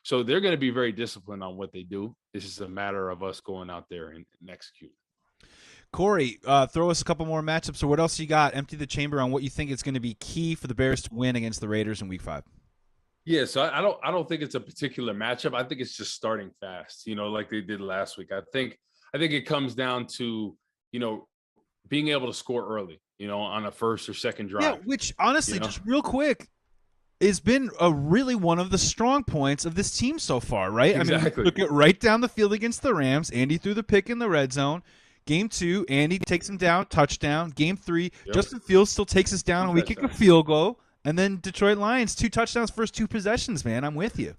So they're going to be very disciplined on what they do. This is a matter of us going out there and executing. Corey, throw us a couple more matchups. So what else you got? Empty the chamber on what you think is going to be key for the Bears to win against the Raiders in Week 5. Yeah, so I don't think it's a particular matchup. I think it's just starting fast, like they did last week. I think it comes down to, you know, being able to score early, on a first or second Yeah, drive, which you honestly, know. just real quick, has been a really one of the strong points of this team so far, right? I mean, we Exactly. took it right down the field against the Rams. Andy threw the pick in the red zone. Game 2, Andy takes him down, touchdown. Game 3, Yep. Justin Fields still takes us down, Two and we kick a touchdowns. field goal. And then Detroit Lions, 2 touchdowns, first 2 possessions, man. I'm with you.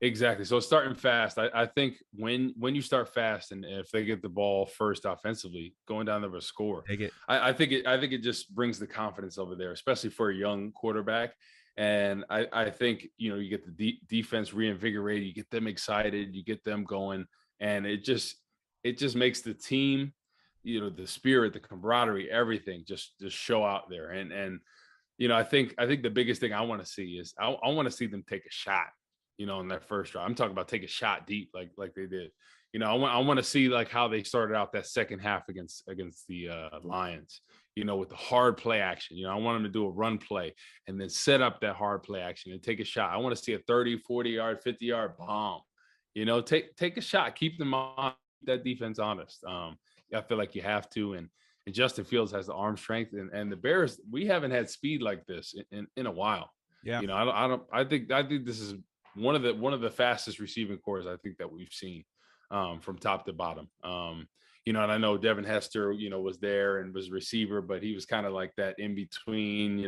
Exactly. So starting fast, I think when you start fast and if they get the ball first offensively, going down there with a score, Take it. I think it just brings the confidence over there, especially for a young quarterback. And I think you get the defense reinvigorated, you get them excited, you get them going, and it just makes the team, the spirit, the camaraderie, everything just show out there. And I think the biggest thing I want to see is I want to see them take a shot, in that first drive. I'm talking about take a shot deep like they did. I want to see like how they started out that second half against the Lions, with the hard play action. I want them to do a run play and then set up that hard play action and take a shot. I want to see a 30, 40-yard, 50-yard bomb. Take a shot, keep them on, keep that defense honest. I feel like you have to, and Justin Fields has the arm strength, and the Bears, we haven't had speed like this in a while. Yeah. I think this is one of the fastest receiving cores I think that we've seen, from top to bottom. And I know Devin Hester, was there and was a receiver, but he was kind of like that in between,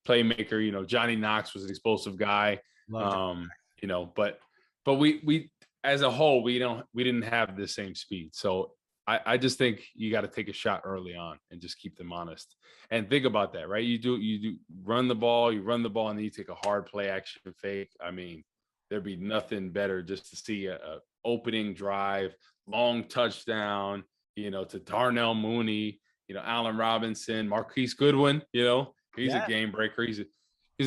playmaker. Johnny Knox was an explosive guy. Love John. Um, but we as a whole, we didn't have the same speed. So I just think you got to take a shot early on and just keep them honest. And think about that, right? You run the ball, and then you take a hard play action fake. I mean, there'd be nothing better just to see a opening drive, long touchdown, to Darnell Mooney, Allen Robinson, Marquise Goodwin, he's a Yeah. game breaker. He's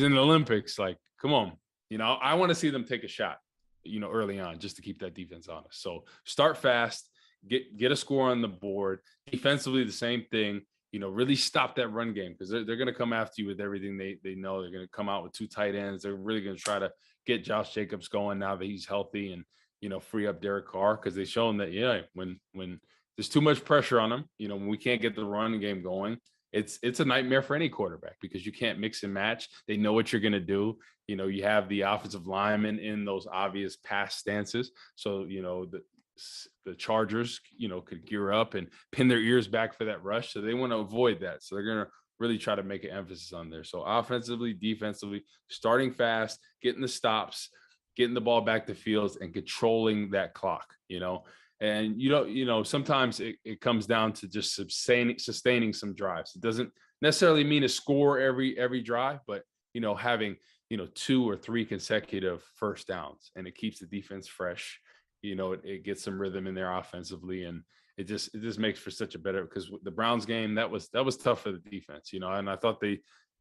in the Olympics. Like, come on. I want to see them take a shot, early on just to keep that defense honest. So start fast, get a score on the board. Defensively, the same thing. Really stop that run game because they're going to come after you with everything they know. They're going to come out with 2 tight ends. They're really going to try to get Josh Jacobs going now that he's healthy and, free up Derek Carr because they've shown that, when there's too much pressure on them, when we can't get the run game going, it's a nightmare for any quarterback because you can't mix and match. They know what you're going to do. You have the offensive linemen in those obvious pass stances. So, the Chargers, could gear up and pin their ears back for that rush. So they want to avoid that. So they're going to really try to make an emphasis on there. So offensively, defensively, starting fast, getting the stops, getting the ball back to Fields and controlling that clock, and sometimes it comes down to just sustaining some drives. It doesn't necessarily mean a score every drive, but having 2 or 3 consecutive first downs, and it keeps the defense fresh. It gets some rhythm in there offensively, and it just makes for such a better, because the Browns game, that was tough for the defense, and I thought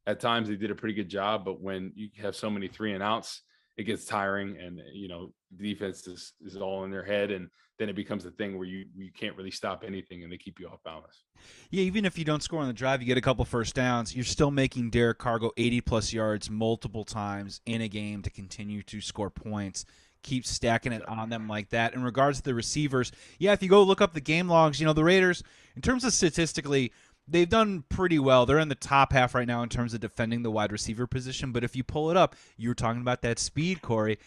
at times they did a pretty good job, but when you have so many 3 and outs, it gets tiring, and the defense is all in their head, and then it becomes a thing where you can't really stop anything, and they keep you off balance. Yeah, even if you don't score on the drive, you get a couple first downs, you're still making Derek Carr go 80-plus yards multiple times in a game to continue to score points. Keep stacking it on them like that. In regards to the receivers, yeah, if you go look up the game logs, the Raiders, in terms of statistically, they've done pretty well. They're in the top half right now in terms of defending the wide receiver position. But if you pull it up, you were talking about that speed, Corey.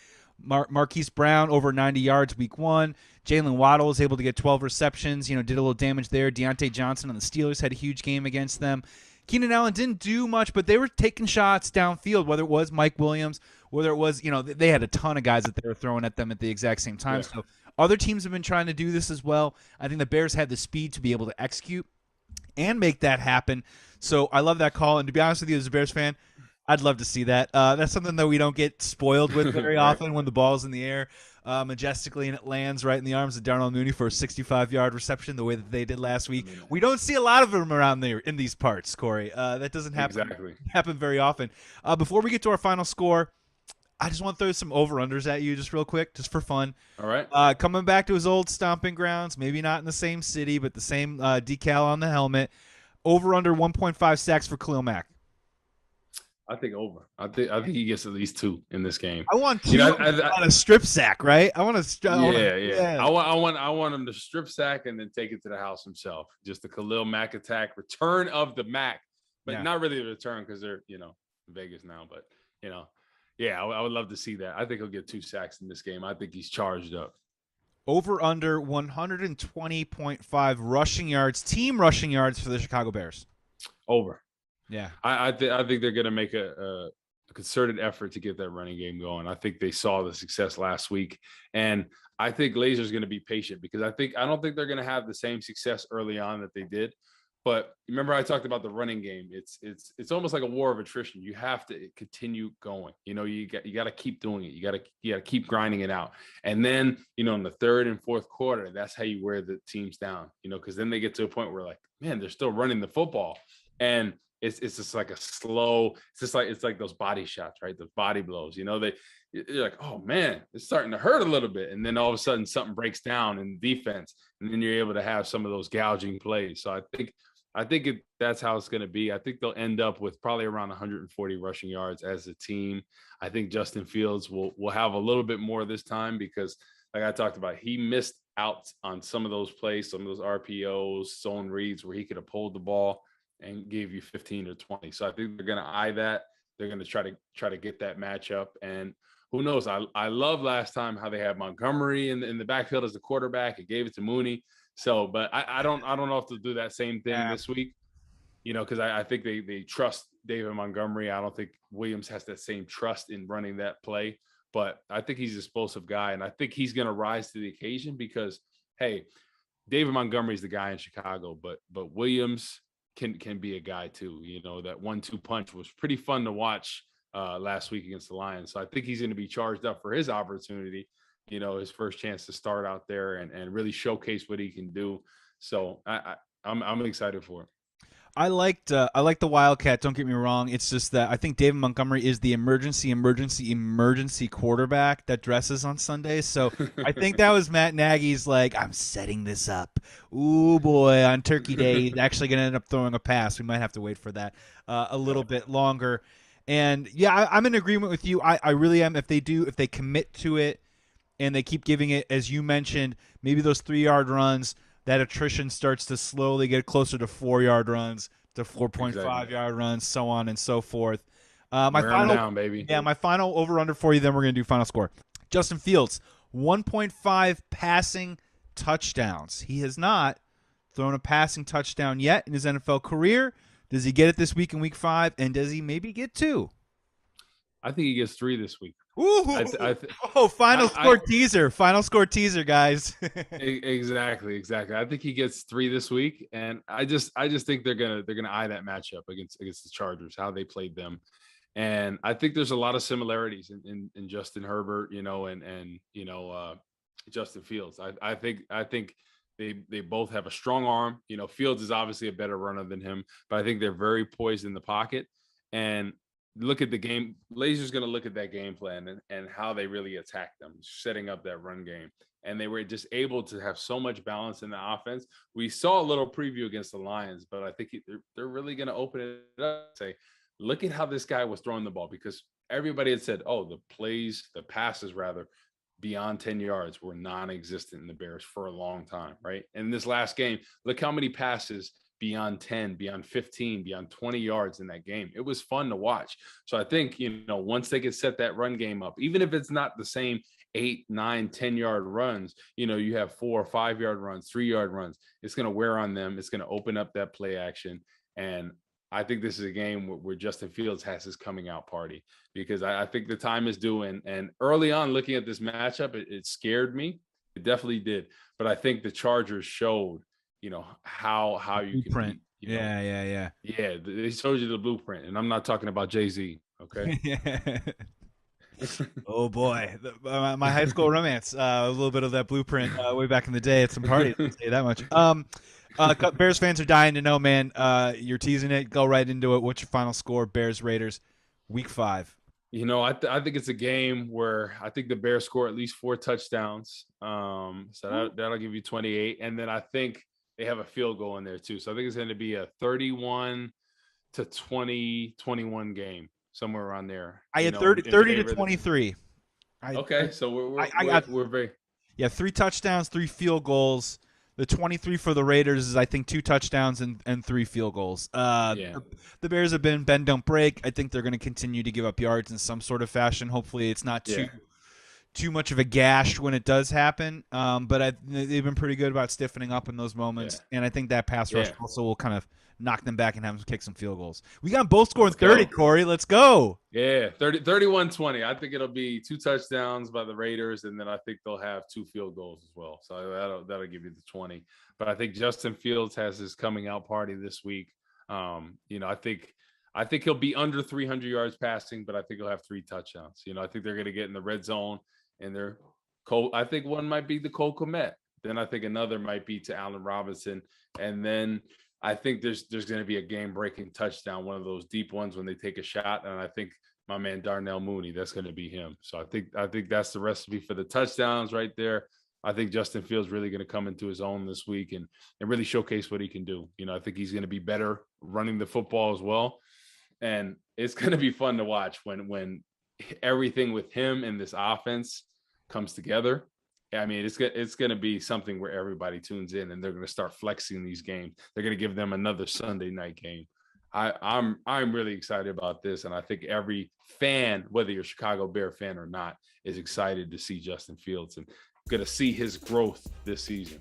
Marquise Brown over 90 yards week 1. Jalen Waddle was able to get 12 receptions, did a little damage there. Deontay Johnson on the Steelers had a huge game against them. Keenan Allen didn't do much, but they were taking shots downfield, whether it was Mike Williams, whether it was, they had a ton of guys that they were throwing at them at the exact same time. Yeah. So other teams have been trying to do this as well. I think the Bears had the speed to be able to execute and make that happen. So I love that call. And to be honest with you, as a Bears fan, I'd love to see that. That's something that we don't get spoiled with very Right. often when the ball's in the air majestically and it lands right in the arms of Darnell Mooney for a 65-yard reception the way that they did last week. We don't see a lot of them around there in these parts, Corey. That doesn't happen very often. Before we get to our final score, I just want to throw some over-unders at you just real quick, just for fun. All right. Coming back to his old stomping grounds, maybe not in the same city, but the same decal on the helmet. Over-under 1.5 sacks for Khalil Mack. I think over. I think he gets at least 2 in this game. I want 2 You know, on a strip sack, right? I want to. yeah. I want him to strip sack and then take it to the house himself. Just the Khalil Mack attack, return of the Mack, but Yeah. not really a return because they're in Vegas now. But yeah, I would love to see that. I think he'll get 2 sacks in this game. I think he's charged up. Over under 120.5 rushing yards, team rushing yards for the Chicago Bears. Over. Yeah. I think they're going to make a concerted effort to get that running game going. I think they saw the success last week, and I think Lazer's going to be patient because I don't think they're going to have the same success early on that they did. But remember, I talked about the running game. It's almost like a war of attrition. You have to continue going. You got to keep doing it. You got to keep grinding it out. And then in the third and fourth quarter, that's how you wear the teams down. Because then they get to a point where man, they're still running the football, and it's just like a slow. It's like those body shots, right? Those body blows. You're like, oh man, it's starting to hurt a little bit, and then all of a sudden something breaks down in defense, and then you're able to have some of those gouging plays. So I think that's how it's going to be. I think they'll end up with probably around 140 rushing yards as a team. I think Justin Fields will have a little bit more this time because, like I talked about, he missed out on some of those plays, some of those RPOs, zone reads where he could have pulled the ball and gave you 15 or 20. So I think they're going to eye that. They're going to try to get that matchup. And who knows? I love last time how they had Montgomery in the backfield as the quarterback. It gave it to Mooney. So, but I don't know if they'll do that same thing this week, because I think they trust David Montgomery. I don't think Williams has that same trust in running that play, but I think he's an explosive guy, and I think he's going to rise to the occasion because, hey, David Montgomery's the guy in Chicago, but Williams can be a guy too. That 1-2 punch was pretty fun to watch last week against the Lions. So I think he's going to be charged up for his opportunity. His first chance to start out there and really showcase what he can do. So I'm excited for it. I liked the Wildcat. Don't get me wrong. It's just that I think David Montgomery is the emergency quarterback that dresses on Sundays. So I think that was Matt Nagy's I'm setting this up. Ooh boy, on Turkey Day he's actually going to end up throwing a pass. We might have to wait for that a little bit longer. And yeah, I'm in agreement with you. I really am. If they commit to it and they keep giving it, as you mentioned, maybe those 3-yard runs, that attrition starts to slowly get closer to 4-yard runs, to 4.5-yard runs, so on and so forth. My final down, baby. Yeah, my final over-under for you, then we're going to do final score. Justin Fields, 1.5 passing touchdowns. He has not thrown a passing touchdown yet in his NFL career. Does he get it this week in week 5, and does he maybe get 2? I think he gets 3 this week. Ooh! Final score teaser, guys. Exactly. I think he gets 3 this week, and I just think they're gonna eye that matchup against the Chargers, how they played them, and I think there's a lot of similarities in Justin Herbert, and Justin Fields. I think they both have a strong arm. Fields is obviously a better runner than him, but I think they're very poised in the pocket. And look at the game. Lazer's going to look at that game plan and how they really attack them, setting up that run game. And they were just able to have so much balance in the offense. We saw a little preview against the Lions, but I think they're really going to open it up and say, look at how this guy was throwing the ball, because everybody had said, oh, the passes rather, beyond 10 yards were non-existent in the Bears for a long time, right? And in this last game, look how many passes beyond 10, beyond 15, beyond 20 yards in that game. It was fun to watch. So I think, once they can set that run game up, even if it's not the same 8, 9, 10-yard runs, you have 4 or 5-yard runs, 3-yard runs, it's going to wear on them. It's going to open up that play action. And I think this is a game where Justin Fields has his coming out party, because I think the time is due. And early on, looking at this matchup, it scared me. It definitely did. But I think the Chargers showed, how you can beat, Yeah. They showed you the blueprint, and I'm not talking about Jay-Z. Okay. Oh boy, my high school romance, a little bit of that blueprint way back in the day at some parties. I'll say that much. Bears fans are dying to know, man. You're teasing it. Go right into it. What's your final score? Bears Raiders, week 5. I think it's a game where I think the Bears score at least 4 touchdowns. So that'll give you 28, and then I think they have a field goal in there too. So I think it's going to be a 31-20, 21 game. somewhere around there. I had know, 30 in 30 to favor of 23. Okay, so I got we're very. yeah, 3 touchdowns, 3 field goals. The 23 for the Raiders is, I think, 2 touchdowns and 3 field goals. Yeah. The Bears have been bend don't break. I think they're going to continue to give up yards in some sort of fashion. Hopefully, it's not too much of a gash when it does happen. But they've been pretty good about stiffening up in those moments, and I think that pass rush also will kind of knock them back and have them kick some field goals. We got them both scoring 30, Corey. Let's go. Yeah, 31-20. I think it'll be 2 touchdowns by the Raiders, and then I think they'll have 2 field goals as well. So that'll give you the 20. But I think Justin Fields has his coming out party this week. I think he'll be under 300 yards passing, but I think he'll have 3 touchdowns. I think they're going to get in the red zone, and I think one might be the Cole Kmet. Then I think another might be to Allen Robinson, and then I think there's going to be a game-breaking touchdown, one of those deep ones when they take a shot, and I think my man Darnell Mooney, that's going to be him. So I think that's the recipe for the touchdowns right there. I think Justin Fields really going to come into his own this week and really showcase what he can do. I think he's going to be better running the football as well, and it's going to be fun to watch when everything with him and this offense comes together. I mean, it's going to be something where everybody tunes in, and they're going to start flexing these games. They're going to give them another Sunday night game. I'm really excited about this, and I think every fan, whether you're a Chicago Bear fan or not, is excited to see Justin Fields and going to see his growth this season.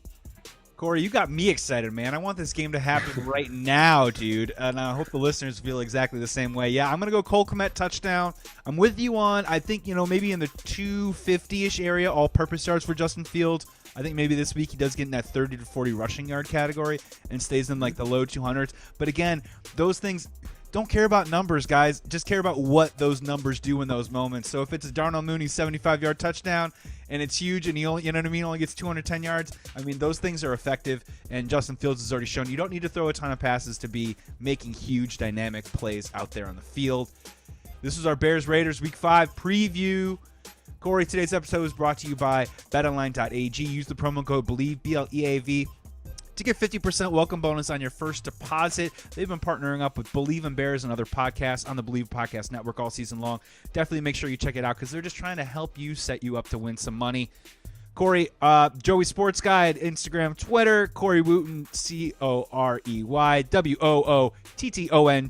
Corey, you got me excited, man. I want this game to happen right now, dude. And I hope the listeners feel exactly the same way. Yeah, I'm going to go Cole Kmet touchdown. I'm with you on, I think, maybe in the 250-ish area, all-purpose yards for Justin Fields. I think maybe this week he does get in that 30 to 40 rushing yard category and stays in like the low 200s. But again, those things don't care about numbers, guys. Just care about what those numbers do in those moments. So if it's a Darnell Mooney 75-yard touchdown and it's huge and he only, only gets 210 yards, I mean, those things are effective. And Justin Fields has already shown you don't need to throw a ton of passes to be making huge dynamic plays out there on the field. This is our Bears Raiders Week 5 preview. Corey, today's episode is brought to you by BetOnline.ag. Use the promo code BLEAV, BLEAV, to get 50% welcome bonus on your first deposit. They've been partnering up with BLEAV in Bears and other podcasts on the BLEAV Podcast Network all season long. Definitely make sure you check it out because they're just trying to help you set you up to win some money. Corey, Joey Sports Guide, Instagram, Twitter, Corey Wootton, COREY, WOOTTON,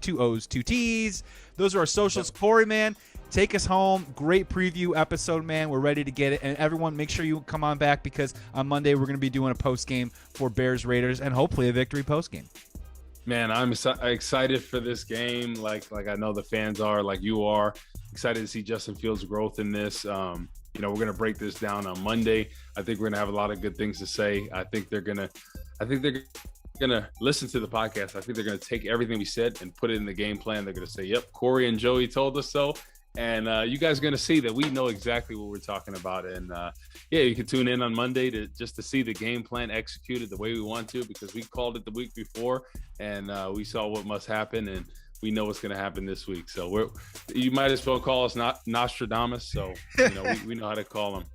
2 O's, 2 T's. Those are our socials. Corey, man, take us home. Great preview episode, man. We're ready to get it. And everyone, make sure you come on back because on Monday we're going to be doing a post game for Bears Raiders and hopefully a victory post game. Man, I'm excited for this game. Like I know the fans are, like you are. Excited to see Justin Fields' growth in this. We're going to break this down on Monday. I think we're going to have a lot of good things to say. I think they're going to listen to the podcast. I think they're going to take everything we said and put it in the game plan. They're going to say, yep, Corey and Joey told us so. And you guys are going to see that we know exactly what we're talking about. And you can tune in on Monday to see the game plan executed the way we want to, because we called it the week before and we saw what must happen. And we know what's going to happen this week. So you might as well call us Nostradamus. So, we know how to call him.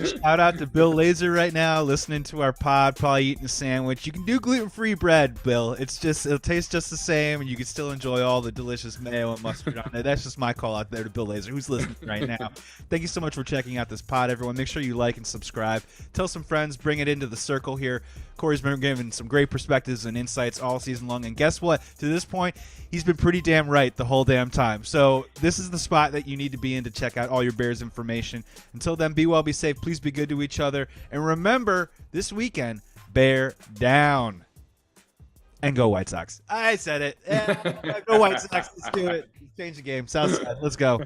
Shout out to Bill Lazor right now, listening to our pod, probably eating a sandwich. You can do gluten-free bread, Bill. It'll taste just the same, and you can still enjoy all the delicious mayo and mustard on it. That's just my call out there to Bill Lazor, who's listening right now. Thank you so much for checking out this pod, everyone. Make sure you like and subscribe. Tell some friends, bring it into the circle here. Corey's been giving some great perspectives and insights all season long, and guess what? To this point, he's been pretty damn right the whole damn time. So this is the spot that you need to be in to check out all your Bears information. Until then, be well, be safe. Please be good to each other. And remember, this weekend, bear down. And go White Sox. I said it. Go White Sox. Let's do it. Change the game. Southside. Let's go.